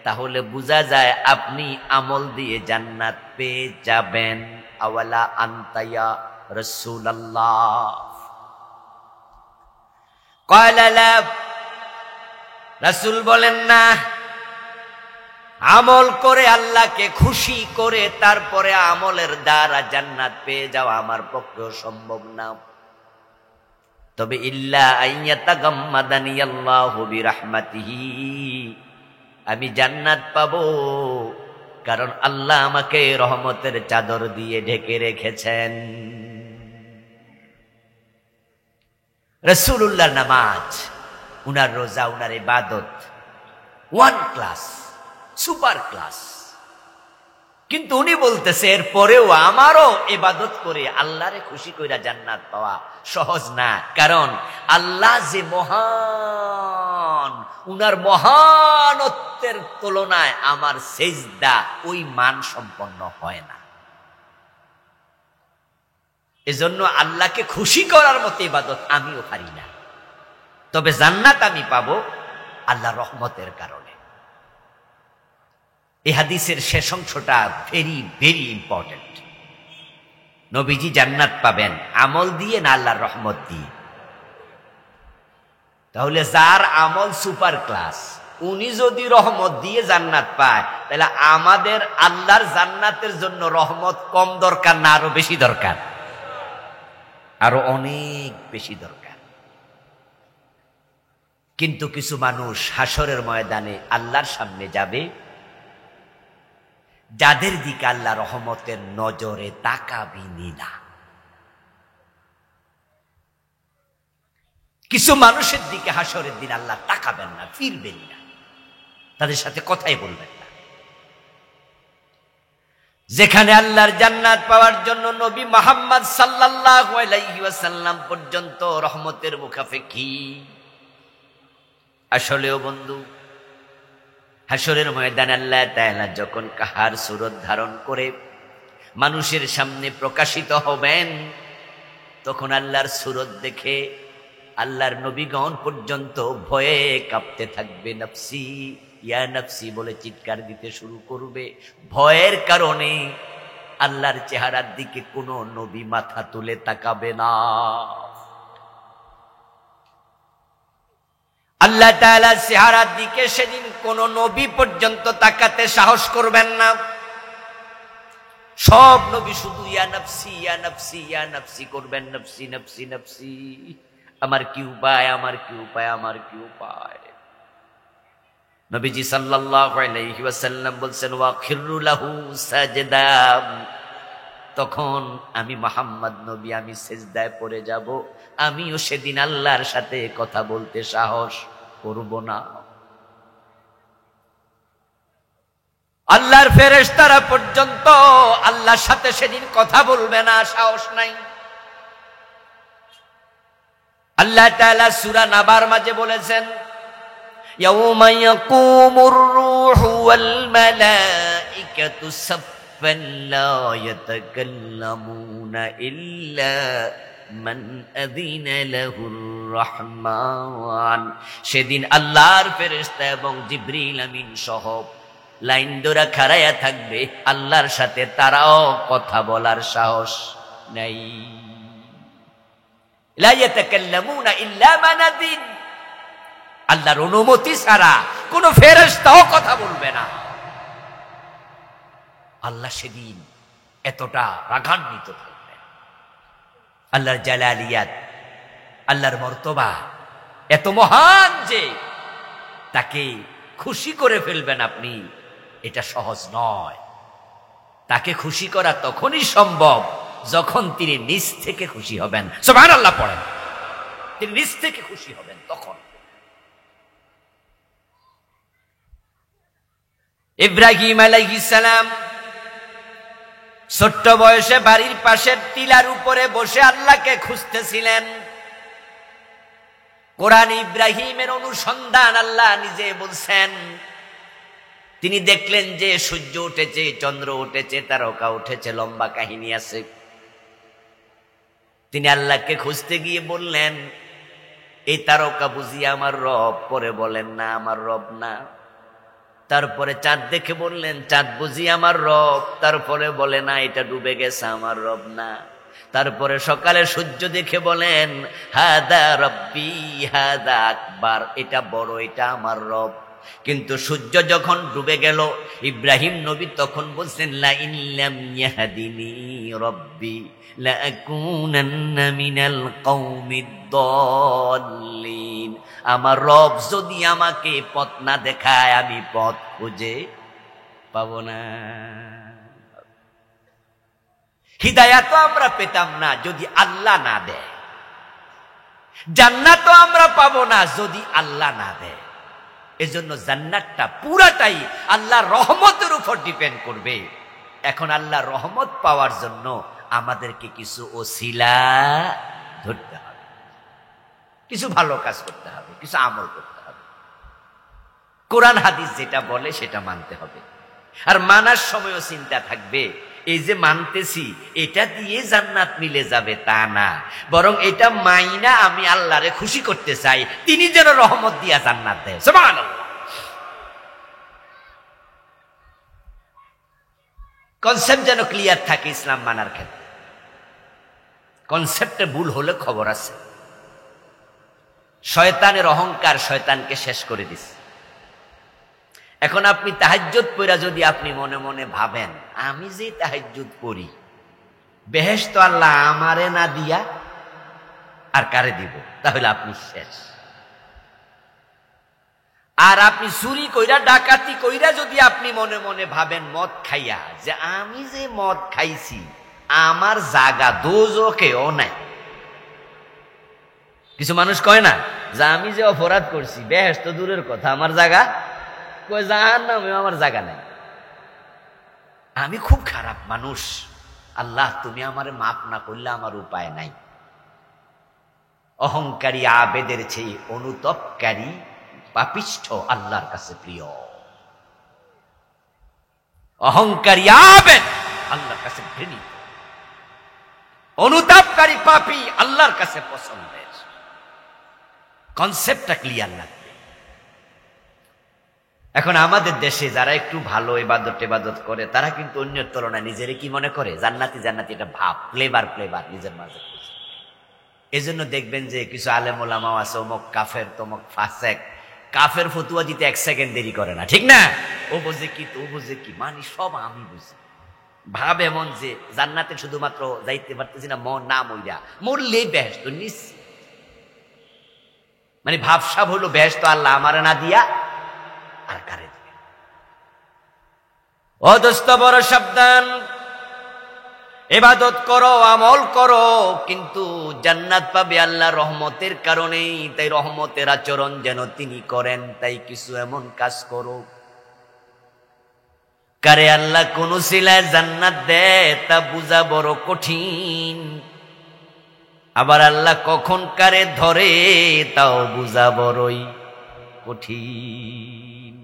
তাহলে বোঝা যায় আপনি আমল দিয়ে জান্নাত পেয়ে যাবেন। আওয়ালা আনতা ইয়া রাসূলুল্লাহ। ক্বালা লা, রাসূল বলেন না, আমল করে আল্লাহকে খুশি করে তারপরে আমলের দ্বারা জান্নাত পেয়ে যাওয়া আমার পক্ষেও সম্ভব না। তবে ইল্লা আইয়াতাগাম্মাদানি আল্লাহু বিরাহমাতিহি, আমি জান্নাত পাবো কারণ আল্লাহ আমাকে রহমতের চাদর দিয়ে ঢেকে রেখেছেন। রাসূলুল্লাহর নামাজ, উনার রোজা, উনার ইবাদত ওয়ান ক্লাস, সুপার ক্লাস। কিন্তু উনি বলতেছে এরপরেও আমারও ইবাদত করে আল্লাহরে খুশি কইরা জান্নাত পাওয়া সহজ না, কারণ আল্লাহ যে মহান, উনার মহানত্বের তুলনায় আমার সেজদা ওই মান সম্পন্ন হয় না। এজন্য আল্লাহকে খুশি করার মতো ইবাদত আমিও পারি না। তবে জান্নাত আমি পাবো আল্লাহর রহমতের কারণে। এই হাদিসের শেষ অংশটা ভেরি ভেরি ইম্পর্টেন্ট। নবীজি জান্নাত পাবেন আমল দিয়ে না আল্লাহর রহমত দিয়ে? তাহলে যার আমল সুপার ক্লাস, উনি যদি রহমত দিয়ে জান্নাত পায়, তাহলে আমাদের আল্লাহর জান্নাতের জন্য রহমত কম দরকার না আরো বেশি দরকার? আরো অনেক বেশি দরকার। কিন্তু কিছু মানুষ হাসরের ময়দানে আল্লাহর সামনে যাবে, যাদের দিকে আল্লাহ রহমতের নজরে তাকাবেনই না। কিছু মানুষের দিকে হাসরের দিন আল্লাহ তাকাবেন না, ফিরবেন না, তাদের সাথে কথাই বলবেন না। যেখানে আল্লাহর জান্নাত পাওয়ার জন্য নবী মুহাম্মদ সাল্লাল্লাহু আলাইহি ওয়াসাল্লাম পর্যন্ত রহমতের মুখাপেক্ষী। আসলেও বন্ধু, হাসরের ময়দানে আল্লাহ তাআলা যখন কাহার সুরত ধারণ করে মানুষের সামনে প্রকাশিত হবেন, তখন আল্লাহর সুরত দেখে আল্লাহর নবীগণ পর্যন্ত ভয়ে কাঁপতে থাকবে। নফসি ইয়া নফসি বলে চিৎকার দিতে শুরু করবে। ভয়ের কারণে আল্লাহর চেহারার দিকে কোনো নবী মাথা তুলে তাকাবে না। আল্লাহ তাআলার চেহারার দিকে সেদিন কোন নবী পর্যন্ত তাকাতে সাহস করবেন না। সব নবী শুধু ইয়া নফসি ইয়া নফসি ইয়া নফসি করবেন, নফসি নফসি নফসি, আমার কি উপায়, আমার কি উপায়, আমার কি উপায়। নবীজি সাল্লাল্লাহু আলাইহি ওয়াসাল্লাম বলছেন ওয়াখিরু লাহু সাজদা, তখন আমি মুহাম্মদ নবী আমি সিজদায় পড়ে যাব। আমিও সেদিন আল্লাহর সাথে কথা বলতে সাহস করব না। আল্লাহর ফেরেশতারা পর্যন্ত আল্লাহর সাথে সেদিন কথা বলবে না, সাহস নাই। আল্লাহ তাআলা সূরা নাবার মাঝে বলেছেন ইয়াউমা ইয়াকুমুর রূহু ওয়াল মালাইকাতু সাফফান লা ইয়াতাকাল্লামুনা ইল্লা মান আযিনা লাহুর রহমান। সেদিন আল্লাহর ফেরেশতা এবং জিবরিল আমিন সহ লাইন ধরে খাড়ায়া থাকবে আল্লাহর সাথে, তারাও কথা বলার সাহস নাই। লা ইয়াতাকাল্লামুনা ইল্লা মান আযিন, আল্লাহর অনুমতি ছাড়া কোন ফেরেশতাও কথা বলবে না। আল্লাহ সেদিন এতটা রাগান্বিত থাকবেন। আল্লাহর জালালিয়াত, আল্লাহর মর্তবা এত মহান যে তাকে খুশি করে ফেলবেন আপনি, এটা সহজ নয়। তাকে খুশি করা তখনই সম্ভব যখন তিনি নিজ থেকে খুশি হবেন। সুবহানাল্লাহ পড়েন, তিনি নিজ থেকে খুশি হবেন তখন। ইব্রাহিম আলাইহিস সালাম ছোট্ট বয়সে বাড়ির পাশের টিলার উপরে বসে আল্লাহকে খুঁজতেছিলেন। কোরআন ইব্রাহিমের অনুসন্ধান আল্লাহ নিজে বলছেন। তিনি দেখলেন যে সূর্য উঠেছে, চন্দ্র উঠেছে, তারকা উঠেছে, লম্বা কাহিনী আছে। তিনি আল্লাহকে খুঁজতে গিয়ে বললেন এই তারকা বুঝি আমার রব? পরে বলেন না আমার রব না। তারপরে চাঁদ দেখে বললেন চাঁদ বুঝি আমার রব? তারপরে বলে না এটা ডুবে গেছে, আমার রব না। তারপরে সকালে সূর্য দেখে বলেন হাদা রব্বি হাদা আকবার, এটা বড়, এটা আমার রব। কিন্তু সূর্য যখন ডুবে গেল, ইব্রাহিম নবী তখন বলছেন লা ইন লাম ইয়াহদিনি রব্বি লাআকুনান্না মিনাল কওমিদ দাল্লিন, আমার রব যদি আমাকে পথ না দেখায় আমি পথ খুঁজে পাবো না। হিদায়াত আমরা পেতাম না যদি আল্লাহ না দেয়, জান্নাত আমরা পাবো না যদি আল্লাহ না দেয়। এজন্য জান্নাতটা পুরাটাই আল্লাহর রহমতের উপর ডিপেন্ড করবে। এখন আল্লাহর রহমত পাওয়ার জন্য আমাদেরকে কিছু ওসিলা ধরতে হবে, কিছু ভালো কাজ করতে হবে, কিছু আমল করতে হবে। কোরআন হাদিস যেটা বলে সেটা মানতে হবে। আর মানার সময়ও চিন্তা থাকবে এই যে মানতেছি এটা দিয়ে জান্নাত মিলে যাবে তা না, বরং এটা মাইনা আমি আল্লাহরে খুশি করতে চাই, তিনি যেন রহমত দিয়া জান্নাত দেয়। সুবহানাল্লাহ। কনসেপ্ট যেন ক্লিয়ার থাকে ইসলাম মানার ক্ষেত্রে। কনসেপ্টে ভুল হলে খবর আছে। শয়তানের অহংকার শয়তানকে শেষ করে দিছে। এখন আপনি তাহাজ্জুদ পড়া যদি আপনি মনে মনে ভাবেন আমি যে তাহাজ্জুদ পড়ি বেহেশত আল্লাহ আমারে না দিয়া আর কারে দিব, তাহলে আপনি শেষ। আর আপনি চুরি কইরা ডাকাতি কইরা যদি আপনি মনে মনে ভাবেন মদ খাইয়া যে আমি যে মদ খাইছি আমার জায়গা দোজখেও নাই। কিছু মানুষ কয় না যে আমি যে অপরাধ করছি বেহেশত দূরের কথা আমার জায়গা কই জাহান্নামে আমার জায়গা নাই, আমি খুব খারাপ মানুষ, আল্লাহ তুমি আমারে মাফ না করলে আমার উপায় নাই। অহংকারী আবেদের চেয়ে অনুতপকারী পাপিষ্ঠ আল্লাহর কাছে প্রিয়। অহংকারী আবেদ আল্লাহর কাছে ঘৃণিত, অনুতাপকারী পাপী আল্লাহর কাছে পছন্দের। কনসেপ্টটা ক্লিয়ার লাগবে। এখন আমাদের দেশে যারা একটু ভালো ইবাদত করে তারা কিন্তু অন্যের তুলনায় নিজের কি মনে করে জান্নাতি জান্নাতি, এটা ভাব ফ্লেভার নিজের মাঝে। এজন্য দেখবেন যে কিছু আলেম ওলামাও আছে অমুক কাফের তমুক ফাসেক, কাফের ফতুয়া দিতে 1 সেকেন্ড দেরি করে না, ঠিক না? ও বুঝে কি তো বুঝে কি, মানে সব আমি বুঝি। ভাব এমন যে জান্নাতে শুধুমাত্র যাইতে পারতেছি না মন না মইরা মরলেই বেহেশত নিশ্চিত। মানে ভাবসাব হলো বেহেশত আল্লাহ আমারে না দিয়া আর কারে দিবে। ও দোস্ত বড় সাবধান, ইবাদত করো আমল করো কিন্তু জান্নাত পাবে আল্লাহর রহমতের কারণেই। তাই রহমতের আচরণ যেন তিনি করেন, তাই কিছু এমন কাজ করো কারে আল্লাহ কোন সিলায় জান্নাত দেয় তা বুঝা বড় কঠিন। আবার আল্লাহ কখন কারে ধরে তাও বুঝা বড়ই কঠিন।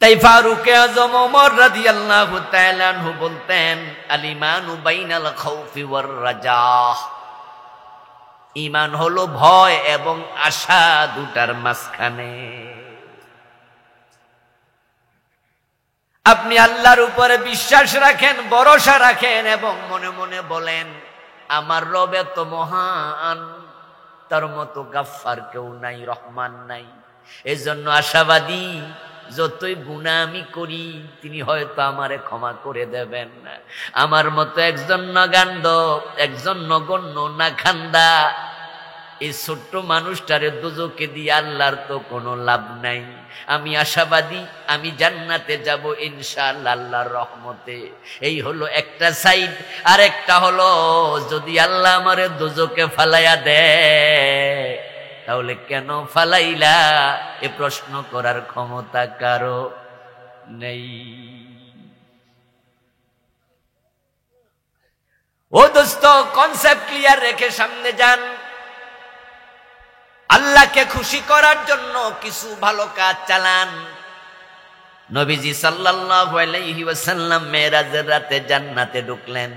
তাই ফারুক আযম ওমর রাদিয়াল্লাহু তাআলা আনহু বলতেন আল ঈমানু বাইনাল খাউফি ওয়ার রাজা, ঈমান হলো ভয় এবং আশা দুটার মাঝখানে। আপনি আল্লাহর উপরে বিশ্বাস রাখেন, ভরসা রাখেন এবং মনে মনে বলেন আমার রব এত মহান, তার মতো গাফফার কেউ নাই, রহমান নাই। এজন্য আশাবাদী যতই গুনাহ আমি করি তিনি হয়তো আমারে ক্ষমা করে দেবেন না। আমার মতো একজন নগান্ড, একজন নগণ্য নাখান্দা এই ছোট্ট মানুষটারে দোজখে দিয়ে আল্লাহর তো কোনো লাভ নাই। আমি আশাবাদী আমি জান্নাতে যাব ইনশাআল্লাহ আল্লাহর রহমতে। এই হলো একটা সাইড। আর একটা হলো যদি আল্লাহ আমারে দোজখে ফালাইয়া দেয় তাহলে কেন ফালাইলা এ প্রশ্ন করার ক্ষমতা কারো নেই। ও দোস্ত কনসেপ্ট ক্লিয়ার রেখে সামনে যান। আল্লাহকে খুশি করার জন্য কিছু ভালো কাজ চালান। নবীজি সাল্লাল্লাহু আলাইহি ওয়াসাল্লাম মেরাজের রাতে জান্নাতে ঢুকলেন।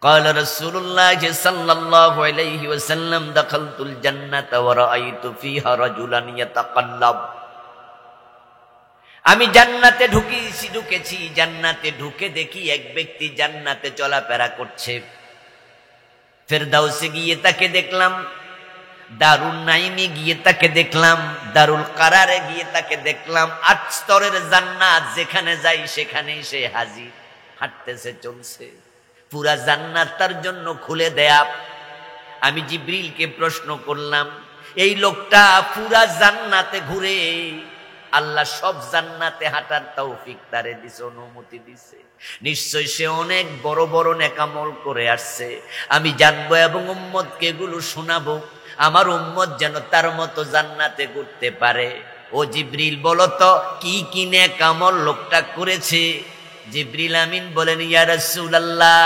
قال رسول الله صلى الله عليه وسلم دخلت الجنة ورأيت فيها رجلا يتقلب। আমি জান্নাতে ঢুকেছি, জান্নাতে ঢুকে দেখি এক ব্যক্তি জান্নাতে চলাফেরা করছে। ফেরদাউসে গিয়ে তাকে দেখলাম, দারুল নাইমে গিয়ে তাকে দেখলাম, দারুল কারারে গিয়ে তাকে দেখলাম। ৮ স্তরের জান্নাত, যেখানে যাই সেখানেই সে হাজির, হাঁটতেছে, চলছে। পুরা জান্নাত তার জন্য খুলে দেয়া। আমি জিবরিলকে প্রশ্ন করলাম, এই লোকটা পুরা জান্নাতে ঘুরে, আল্লাহ সব জান্নাতে হাঁটার তৌফিক তারে দিছে, অনুমতি দিছে, নিশ্চয় সে অনেক বড় বড় নেকামল করে আসছে। আমি জানবো এবং উম্মতকে এগুলো শোনাবো, আমার উম্মত যেন তার মতো জান্নাতে ঘুরতে পারে। ও জিবরিল, বলো তো কি কি নেকামল লোকটা করেছে? জিবরিল আমিন বলেন, ইয়া রাসূলুল্লাহ,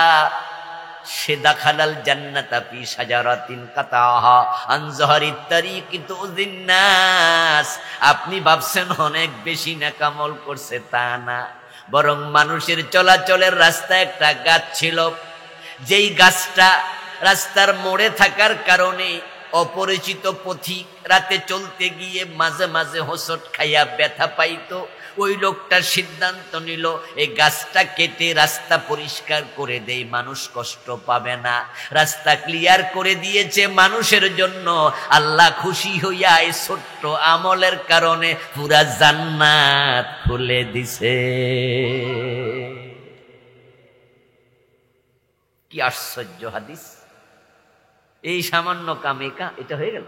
সে দাখালাল জান্নাতা ফি শাজারাতিন কাতাহা আন যাহরিত তারিকি তুযিন নাস। আপনি ভাবছেন অনেক বেশি নেকামল করছে, তা না, বরং মানুষের চলাচলের রাস্তায় একটা গাছ ছিল, যেই গাছটা রাস্তার মোড়ে থাকার কারণে অপরিচিত পথিক রাতে চলতে গিয়ে মাঝে মাঝে হোঁচট খাইয়া ব্যথা পাইতো। ওই লোকটা সিদ্ধান্ত নিল এই গাছটা কেটে রাস্তা পরিষ্কার করে দেই, মানুষ কষ্ট পাবে না। রাস্তা ক্লিয়ার করে দিয়েছে মানুষের জন্য। আল্লাহ খুশি হইয়া এই ছোট্ট আমলের কারণে পুরা জান্নাত খুলে দিছে। কি আশ্চর্য হাদিস! এই সামান্য কামে এটা হয়ে গেল।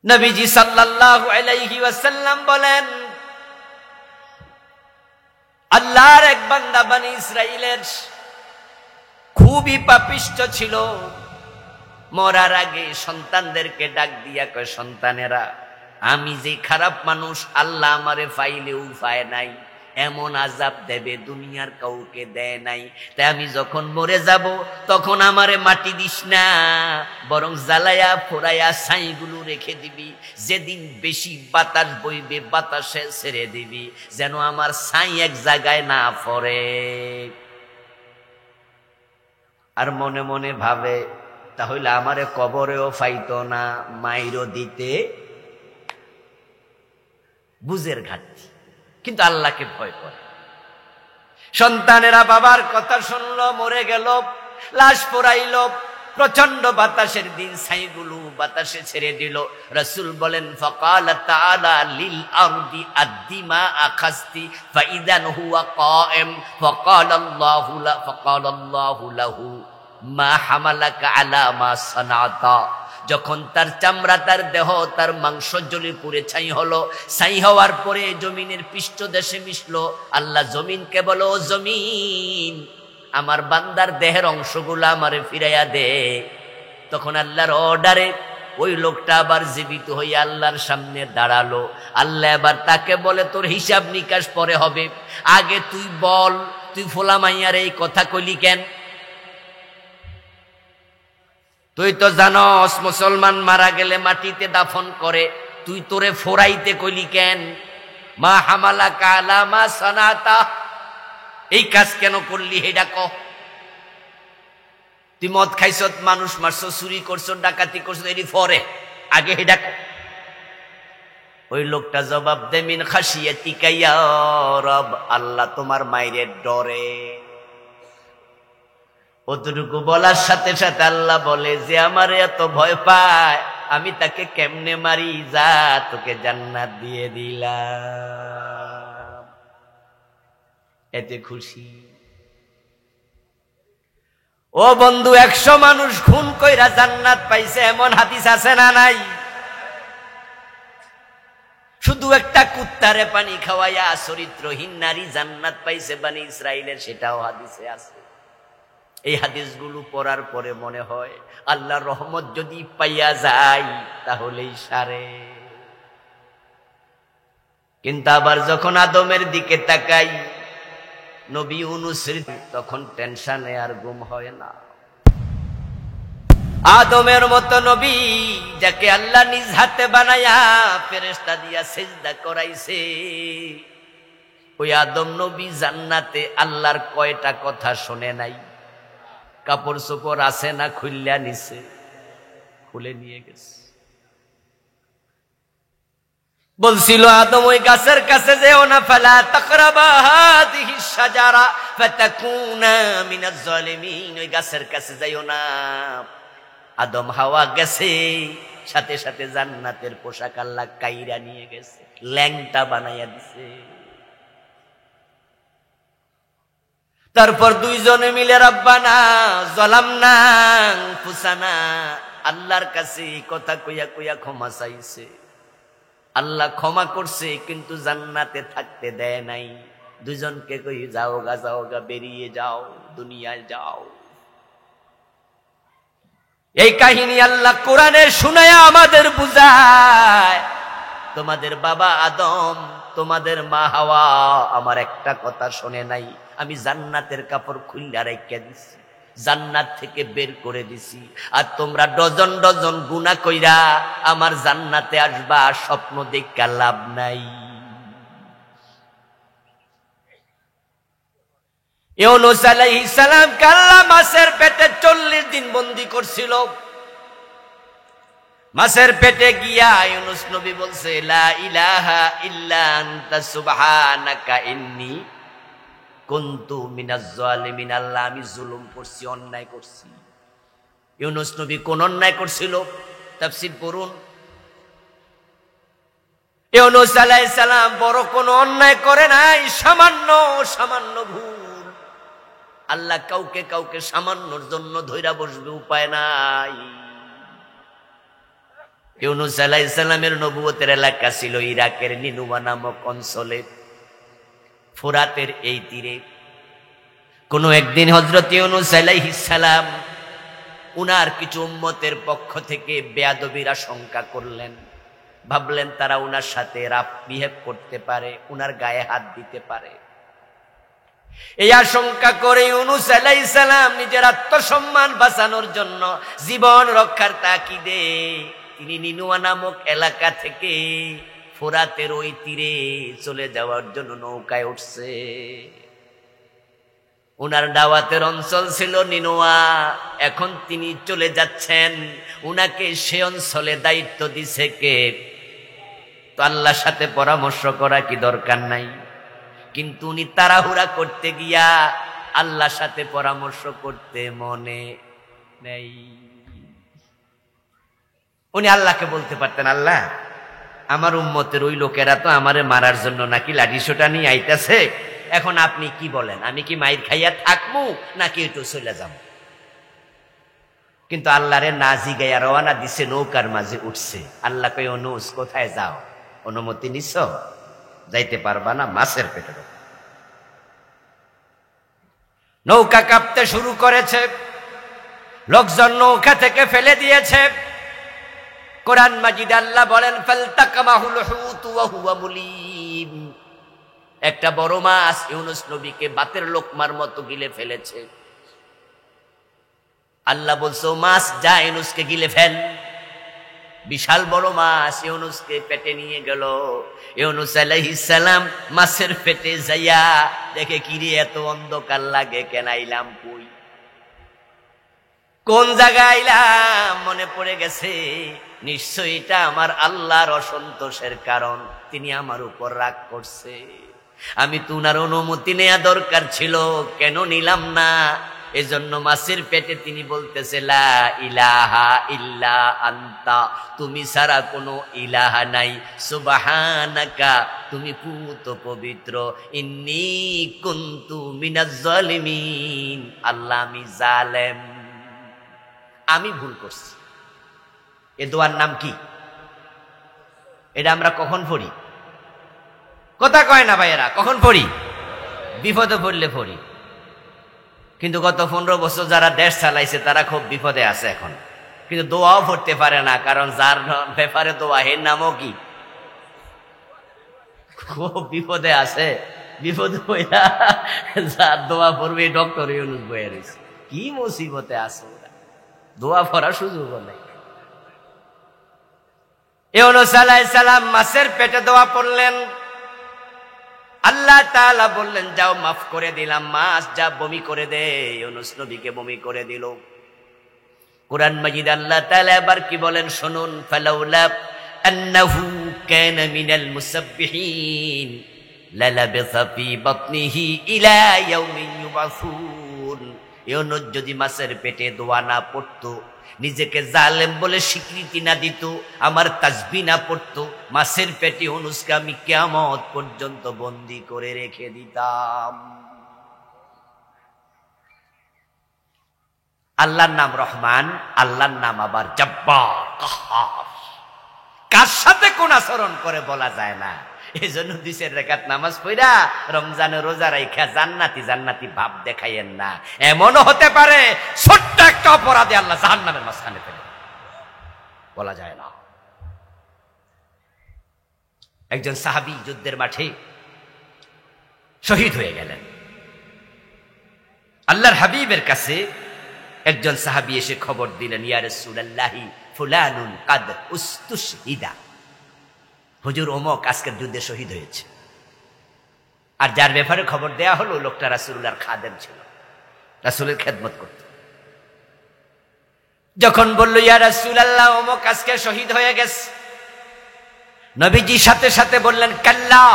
নবীজি সাল্লাল্লাহু আলাইহি ওয়াসাল্লাম বলেন, আল্লাহর এক বান্দা বনি ইসরাইলের খুবই পাপিষ্ঠ ছিল। মরার আগে সন্তানদেরকে ডাক দিয়া কয়, সন্তানেরা, আমি যে খারাপ মানুষ, আল্লাহ আমারে ফাইলেও উপায় নাই, এমন আযাব দেবে দুনিয়ার কাউকে দেয় নাই। তাই আমি যখন মরে যাব তখন আমারে মাটি দিস না, বরং জ্বালায়া ফোড়াইয়া ছাইগুলো রেখে দিবি। যেদিন বেশি বাতাস বইবে বাতাসে ছেড়ে দিবি, যেন আমার ছাই এক জায়গায় না পড়ে। আর মনে মনে ভাবে, তাহলে আমারে কবরেও ফাইতো না, মাইরও দিতে। বুঝের ঘাটতি, কিন্তু আল্লাহকে ভয় করে। সন্তানেরা বাবার কথা শুনলো, মরে গেল, লাশ পোড়াইল, প্রচন্ড বাতাসের দিন ছাইগুলো বাতাসে ছেড়ে দিল। রাসূল বলেন, ফাকাল তাআলা লিল আরদি আদ্দিমা আখাস্তি ফাইদান হুয়া কায়েম ফাকালাল্লাহু লাহু মা হামালাকা আলা মা সানাতা। যখন তার চামড়া, তার দেহ, তার মাংস জ্বলে পুড়ে ছাই হলো, ছাই হওয়ার পরে জমিনের পৃষ্ঠদেশে মিশলো, আল্লাহ জমিনকে বলো, ও জমিন, আমার বান্দার দেহের অংশগুলো আমারে ফিরাইয়া দে। তখন আল্লাহর অর্ডারে ওই লোকটা আবার জীবিত হইয়া আল্লাহর সামনে দাঁড়ালো। আল্লাহ এবার তাকে বলে, তোর হিসাব নিকাশ পরে হবে, আগে তুই বল, তুই ফোলা মাইয়ার এই কথা কইলি কেন? তুই তো জানস মুসলমান মারা গেলে মাটিতে দাফন করে, তুই তোরে ফোরাইতে কইলি কেন? মা হামালাকা আলা মা সানাতা, এই কাজ কেন করলি হেডা ক। তুই মদ খাইছ, মানুষ মারছ, চুরি করছ, ডাকাতি করছ, এটি ফরে, আগে হেডা ক। ওই লোকটা জবাব দে, মিন খাশিয়াতিকা ইয়া রব, আল্লাহ তোমার মায়ের ডরে। অতটুকু বলার সাথে সাথে আল্লাহ বলে, যে আমার এত ভয় পায় আমি তাকে কেমনে মারি, যা তোকে জান্নাত দিয়ে দিলাম। এতে খুশি। ও বন্ধু, 100 মানুষ খুন কইরা জান্নাত পাইছে, এমন হাদিস আছে না নাই? শুধু একটা কুত্তারে পানি খাওয়াইয়া চরিত্রহীন নারী জান্নাত পাইছে বনি ইসরাইলের, সেটাও হাদিসে আছে। এই হাদিসগুলো পড়ার পরে মনে হয় আল্লাহর রহমত যদি পাইয়া যায় তাহলেই সারে। কিন্তু আবার যখন আদমের দিকে তাকাই, নবী ইউনূসের, তখন টেনশনে আর ঘুম হয় না। আদমের মতো নবী, যাকে আল্লাহ নিজ হাতে বানায়া ফেরেশতা দিয়া সিজদা করাইছে, ওই আদম নবী জান্নাতে আল্লাহর কয়টা কথা শুনে নাই? কাপড় চোপড় আছে না খুললা নিছে, খুলে নিয়ে গেছে। বলছিল আদম ওই গাছের কাছে যেও না, ফালা তাকরাবা হাযিহিশ শাজারা ফাতাকুনা মিনাজ জালিমিন, ওই গাছের কাছে যাইও না। আদম হাওয়া গেছে, সাথে সাথে জান্নাতের পোশাক আল্লাহ কাইরা নিয়ে গেছে, ল্যাংটা বানাইয়া দিছে। তারপর দুইজনে মিলে রব্বানা যালামনা আনফুসানা, আল্লাহর কাছে কথা কইয়া কইয়া ক্ষমা চাইছে। আল্লাহ ক্ষমা করছে, কিন্তু জান্নাতে থাকতে দেয় নাই। দুইজনকে কই যাও গা বেরিয়ে যাও, দুনিয়ায় যাও। এই কাহিনী আল্লাহ কোরআনে শুনায়া আমাদের বুঝায়, তোমাদের বাবা আদম, তোমাদের মা হাওয়া আমার একটা কথা শোনে নাই। আমি জান্নাতের কাপড় খুইলা রাইখা দিছি, জান্নাত থেকে বের করে দিছি, আর তোমরা ডজন ডজন গুনাহ কইরা আমার জান্নাতে আসবা, স্বপ্ন দেখা লাভ নাই। ইউনূস আলাইহিস সালাম আল্লাহ মাছের পেটে 40 দিন বন্দী করছিল। মাছের পেটে গিয়া ইউনূস নবী বলছে, লা ইলাহা ইল্লা আনতা সুবহানাকা ইন্নী কুনতু মিনাজ জালিমিন। আল্লাহ, আমি জুলুম করছি, অন্যায় করছি। ইউনূস নবী কোন অন্যায় করছিল? তাফসীর পড়ুন। ইউনূস আলাইহিস সালাম বড় কোন অন্যায় করে নাই, সামান্য সামান্য ভুল। আল্লাহ কাউকে কাউকে সামান্যর জন্য ধইরা বসবে, উপায় নাই। ইউনূস আলাইহিস সালামের নবুয়তের এলাকা ছিল ইরাকের নিনুয়া নামক অঞ্চলে, ফোরাতের এই তীরে। কোন একদিন হযরত ইউনূস আলাইহিস সালাম উনার কিছু উম্মতের পক্ষ থেকে বেয়াদবির আশঙ্কা করলেন। ভাবলেন তারা উনার সাথে রাফ বিহেভ করতে পারে, উনার গায়ে হাত দিতে পারে। এই আশঙ্কা করে ইউনূস আলাইহিস সালাম নিজের আত্মসম্মান বাঁচানোর জন্য, জীবন রক্ষার তাকিদে তিনি নিনুয়া নামক এলাকা থেকে ফোরাতের ওই তীরে চলে যাওয়ার জন্য নৌকায় উঠছে। উনার দাওয়াতের অঞ্চল ছিল নিনুয়া, এখন তিনি চলে যাচ্ছেন। উনাকে সে অঞ্চলে দায়িত্ব দিছে কে? তো আল্লাহর সাথে পরামর্শ করা কি দরকার নাই? কিন্তু উনি তাড়াহুড়া করতে গিয়া আল্লাহর সাথে পরামর্শ করতে মনে নেই। উনি আল্লাহকে বলতে পারতেন, আল্লাহ, আমার উম্মতের ওই লোকেরা তো আমারে মারার জন্য নাকি লাঠিসোঁটা নিয়ে আইতাছে, এখন আপনি কি বলেন, আমি কি মাইর খাইয়া থাকবো নাকি একটু চলে যাব? কিন্তু আল্লাহরে না জিগাইয়া রওয়ানা দিছে, নৌকার মাঝে উঠছে। আল্লাহ কই, ইউনূস কোথায় যাও? অনুমতি নিছ? যাইতে পারবা না, মাছের পেটে। নৌকা কাঁপতে শুরু করেছে, লোকজন নৌকা থেকে ফেলে দিয়েছে। কোরআন মাজিদে আল্লাহ বলেন, ফালতাকামাহুল হুত ওয়া হুয়া মুলিম, একটা বড় মাছ ইউনূস নবীকে বাতের লোকমার মতো গিলে ফেলেছে। আল্লাহ বলছে, মাছ যা ইউনূসকে গিলে ফেল। বিশাল বড় মাছ ইউনূসকে পেটে নিয়ে গেল। ইউনূস আলাইহিস সালাম মাছের পেটে যাইয়া দেখে, কিরে এত অন্ধকার লাগে কেন, আইলাম কই, কোন জায়গায় আইলাম? মনে পড়ে গেছে, নিশ্চয়ই এটা আমার আল্লাহর অসন্তোষের কারণ, তিনি আমার উপর রাগ করছে। আমি তো উনার অনুমতি নেওয়া দরকার ছিল, কেন নিলাম না? এজন্য মাছের পেটে তিনি বলতেছে, লা ইলাহা ইল্লা আনতা, তুমি ছাড়া কোনো ইলাহা নাই, সুবহানাকা, তুমি পুত পবিত্র, ইন্নী কুনতু মিনাজ জালিমিন, আল্লাহ আমি জালেম, আমি ভুল করছি। এ দোয়ার নাম কি? এটা আমরা কখন পড়ি? কথা কয় না ভাইয়েরা, কখন পড়ি? বিপদে পড়লে পড়ি। কিন্তু গত 15 বছর যারা দেশ চালাইছে তারা খুব বিপদে আছে এখন, কিন্তু দোয়াও পড়তে পারে না, কারণ যার ব্যাপারে দোয়া, এর নামও কি? খুব বিপদে আছে। বিপদে হইয়া যার দোয়া পড়বে ডক্টর ইউনূস বইয়া রয়েছে, কি মুসিবতে আছে, দোয়া পড়ার সুযোগ নাই। ইউনূস আলাইহিস সালাম মাছের পেটে দোয়া পড়লেন। আল্লাহ তাআলা বললেন, যাও মাফ করে দিলাম, মাছ যা বমি করে দে। ইউনূস নবীকে বমি করে দিল। কোরআন মাজিদ আল্লাহ তাআলা এবার কি বলেন শুনুন, ফালাউলা আন্নাহু কানা মিনাল মুসাব্বিহিন লালাবিসা ফি বাতনিহি ইলা ইয়াউমি ইউবাসুন। ইউনুস যদি মাছের পেটে দোয়া না পড়তো, নিজেকে জালেম বলে স্বীকৃতি না দিত, আমার তাসবিহ না পড়তো, মাছের পেটে ইউনুসকে আমি কিয়ামত পর্যন্ত বন্দী করে রেখে দিতাম। আল্লাহর নাম রহমান, আল্লাহর নাম আবার জব্বার, কাহ্হার। কার সাথে কোন আচরণ করে বলা যায় না। এই জন্য 2 রাকাত নামাজ পড়া রমজানে রোজা রাইখা জান্নাতি জান্নাতি ভাব দেখাইয়েন না। এমনও হতে পারে ছোট্ট একটা অপরাধে আল্লাহ জাহান্নামের মাঝখানে ফেলে, বলা যায় না। একজন সাহাবী যুদ্ধের মাঠে শহীদ হয়ে গেলেন। আল্লাহর হাবিবের কাছে একজন সাহাবী এসে খবর দিলেন, ইয়া রাসূলুল্লাহি ফুলানুন কাদ উস্তুশহিদা, হুজুর অমুক আজকের যুদ্ধে শহীদ হয়েছে। আর যার ব্যাপারে খবর দেয়া হলো, লোকটা রাসূলুল্লাহর খাদেম ছিল, রাসূলের খেদমত করত। যখন বলল ইয়া রাসূলুল্লাহ অমুক আজকে শহীদ হয়ে গেছে, নবীজি সাথে সাথে বললেন, কাল্লা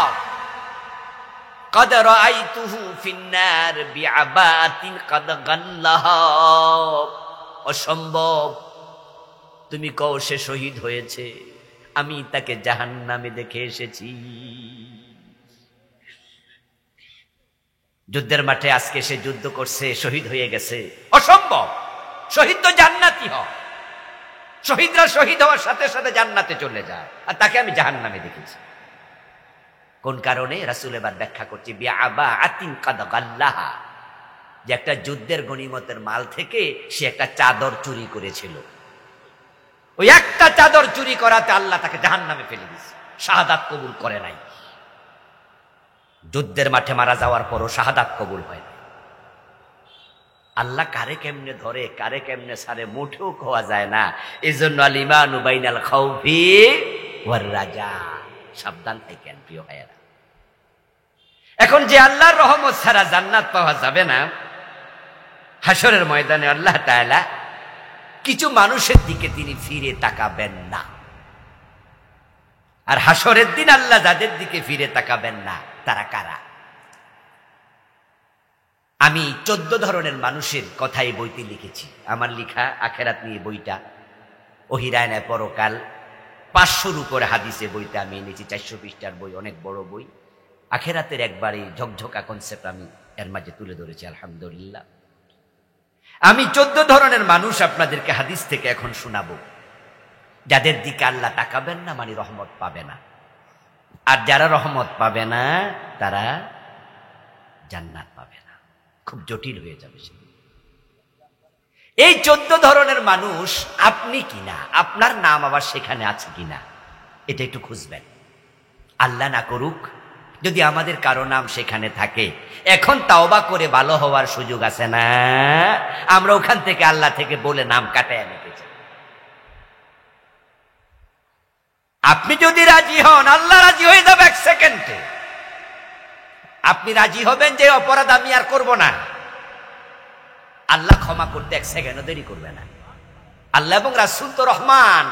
قد رأيته في النار بعباءة قد غلها। অসম্ভব, তুমি কও সে শহীদ হয়েছে, আমি তাকে জাহান্নামে দেখে এসেছি। যুদ্ধের মাঠে আজকে সে যুদ্ধ করছে, শহীদ হয়ে গেছে, অসম্ভব। শহীদ তো জান্নাতি হয়, শহীদরা শহীদ হওয়ার সাথে সাথে জান্নাতে চলে যায়, আর তাকে আমি জাহান্নামে দেখেছি। কোন কারণে? রাসূল এবার ব্যাখ্যা করছে, বিআবাআতিন কাদ গাল্লাহা, যে একটা যুদ্ধের গনিমতের মাল থেকে সে একটা চাদর চুরি করেছিল। ওই একটা চাদর চুরি করাতে আল্লাহ তাকে জাহান্নামে ফেলে দিয়েছে, শাহাদাত কবুল করে নাই। যুদ্ধের মাঠে মারা যাওয়ার পরও শাহাদাত কবুল হয় না। আল্লাহ কারে কেমনে ধরে, কারে কেমনে ছাড়ে, মুঠেও খাওয়া যায় না। এই জন্য আল ঈমানু বাইনাল খাউফি ওয়ার রাজা, সাবধান থাকেন প্রিয় ভাইয়েরা। এখন যে আল্লাহর রহমত ছাড়া জান্নাত পাওয়া যাবে না, হাসরের ময়দানে আল্লাহ তাআলা কিছু মানুষের দিকে তিনি ফিরে তাকাবেন না। আর হাসরের দিন আল্লাহ যাদের দিকে ফিরে তাকাবেন না তারা কারা? আমি 14 ধরনের মানুষের কথাই বইতে লিখেছি। আমার লেখা আখেরাত নিয়ে বইটা, ওহিরায়নায় পরকাল, 500-র উপরে হাদিসে বইতে আমি এনেছি, 400 পৃষ্ঠার বই, অনেক বড় বই। আখেরাতের একবারে ঝকঝকা কনসেপ্ট আমি এর মাঝে তুলে ধরেছি, আলহামদুলিল্লাহ। আমি 14 ধরনের মানুষ আপনাদেরকে হাদিস থেকে এখন শোনাবো, যাদের দিকে আল্লাহ তাকাবেন না মানে রহমত পাবে না। আর যারা রহমত পাবে না তারা জান্নাত পাবে না। খুব জটিল হয়ে যাবে সে। এই 14 ধরনের মানুষ আপনি কিনা, আপনার নাম আবার সেখানে আছে কিনা, এটা একটু খুঁজবেন। আল্লাহ না করুক যদি আমাদের কারো নাম সেখানে থাকে, এখন তাওবা করে ভালো হওয়ার সুযোগ আছে না? আমরা ওখান থেকে আল্লাহ থেকে বলে নাম কাটায় নিতে চাই। আপনি যদি রাজি হন, আল্লাহ রাজি হয়ে যাবে 1 সেকেন্ডে। আপনি রাজি হবেন যে অপরাধ আমি আর করব না, আল্লাহ ক্ষমা করতে 1 সেকেন্ডও দেরি করবে না। আল্লাহ এবং রাসূল তো রহমান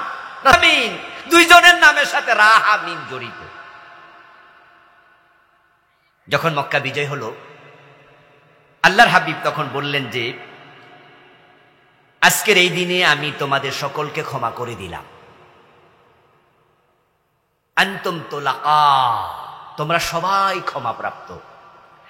রহিম, দুইজনের নামের সাথে রাহা মিম জড়িত। যখন মক্কা বিজয় হলো, আল্লাহর হাবিব তখন বললেন যে আজকের এই দিনে আমি তোমাদের সকলকে ক্ষমা করে দিলাম। আনতুম তুলাকা, তোমরা সবাই ক্ষমাপ্রাপ্ত।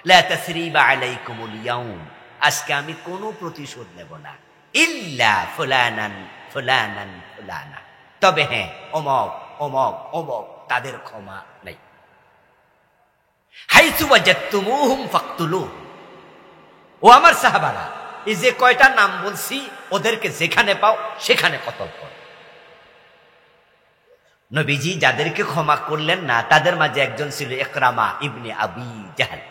লা তাসরিবা আলাইকুমুল ইয়াউম, আজকে আমি কোনো প্রতিশোধ নেব না। ইল্লা ফুলানান ফুলানান ফুলানা, তবে হ্যাঁ অমক অমক অমক, তাদের ক্ষমা নাই। হাইসু ওয়াজাদতুমুহুম ফাকতুলুহুম, ও আমার সাহাবারা, এই যে কয়টা নাম বলছি ওদেরকে যেখানে পাও সেখানে কতল কর। নবীজি যাদেরকে ক্ষমা করলেন না তাদের মাঝে একজন ছিল ইকরামা ইবনে আবি জাহল,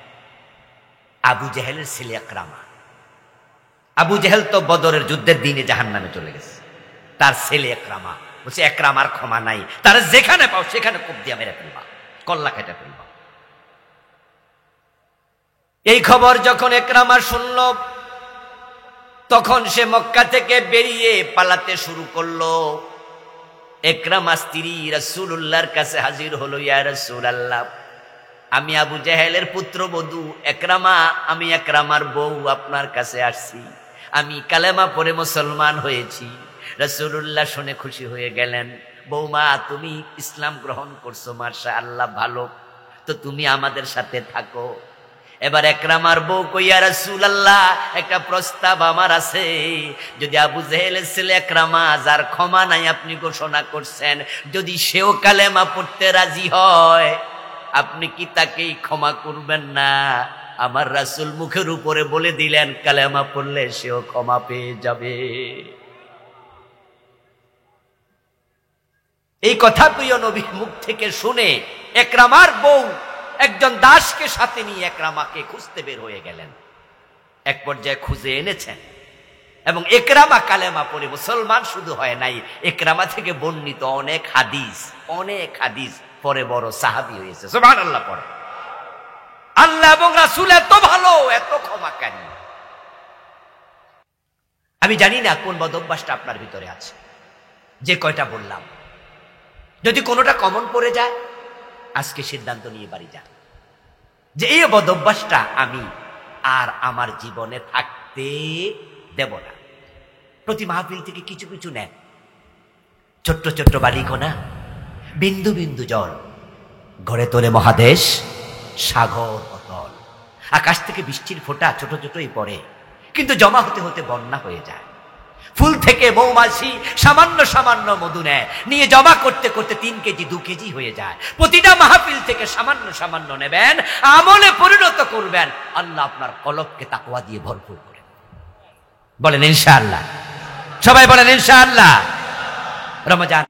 আবু জাহেলের ছেলে ইকরামা। আবু জাহেল তো বদরের যুদ্ধের দিনে জাহান্নামে চলে গেছে, তার ছেলে ইকরামা বলছে ইকরামার ক্ষমা নাই, তারা যেখানে পাও সেখানে কোপ দিয়া মেরে ফেলবা, কল্লা কেটে ফেলবা। এই খবর যখন ইকরামা শুনল, তখন সে মক্কা থেকে বেরিয়ে পালাতে শুরু করলো। একরামা স্ত্রী রাসূলুল্লাহর কাছে হাজির হলো, ইয়া রাসূলুল্লাহ, আমি আবু জেহেলের পুত্রবধূ একরামা, আমি একরামার বউ আপনার কাছে আসছি, আমি কালেমা পড়ে মুসলমান হয়েছি। রাসূলুল্লাহ শুনে খুশি হয়ে গেলেন, বৌমা তুমি ইসলাম গ্রহণ করছো, মাশাআল্লাহ, ভালো, তো তুমি আমাদের সাথে থাকো। এবার একরামার বউ কই, ইয়া রাসূলুল্লাহ, একটা প্রস্তাব আমার আছে। যদি আবু জেহেলের ছেলে একরামা, যার ক্ষমা নাই আপনি ঘোষণা করছেন, যদি সেও কালেমা পড়তে রাজি হয়, আপনি কি তাকেই ক্ষমা করবেন না? আমার রাসূল মুখের উপরে বলে দিলেন, কালেমা পড়লে সেও ক্ষমা পেয়ে যাবে। এই কথা প্রিয় নবীর মুখ থেকে শুনে একরামার বউ একজন দাসকে সাথে নিয়ে একরামাকে খুঁজতে বের হয়ে গেলেন। এক পর্যায়ে খুঁজে এনেছেন এবং একরামা কালেমা পড়ে মুসলমান শুধু হয় নাই, একরামা থেকে বর্ণিত অনেক হাদিস পরে বড় সাহাবী হয়েছে। সুবহানাল্লাহ পড়ে। আল্লাহ এবং রাসূল এত ভালো, এত ক্ষমাকারী। আমি জানি না কোন বদভ্যাসটা আপনার ভিতরে আছে, যে কয়টা বললাম, যদি কোনোটা কমন পড়ে যায়, আজকে সিদ্ধান্ত নিয়ে বাড়ি যান যে এই বদভ্যাসটা আমি আর আমার জীবনে থাকতে দেব না। প্রতি মাহফিল থেকে কিছু কিছু নেন, ছোট্ট ছোট্ট বালিকণা, বিন্দু বিন্দু জল গড়ে তোলে মহাদেশ, সাগর অতল। আকাশ থেকে বৃষ্টির ফোঁটা ছোট ছোটই পড়ে, কিন্তু জমা হতে হতে বন্যা হয়ে যায়। ফুল থেকে মৌমাছি সামান্য সামান্য মধু নেয়, নিয়ে জমা করতে করতে 3 কেজি 2 কেজি হয়ে যায়। প্রতিটা মাহফিল থেকে সামান্য সামান্য নেবেন, আমলে পরিণত করবেন, আল্লাহ আপনার কলবকে তাকওয়া দিয়ে ভরপুর করে। বলেন ইনশাআল্লাহ, সবাই বলেন ইনশাআল্লাহ। রমজান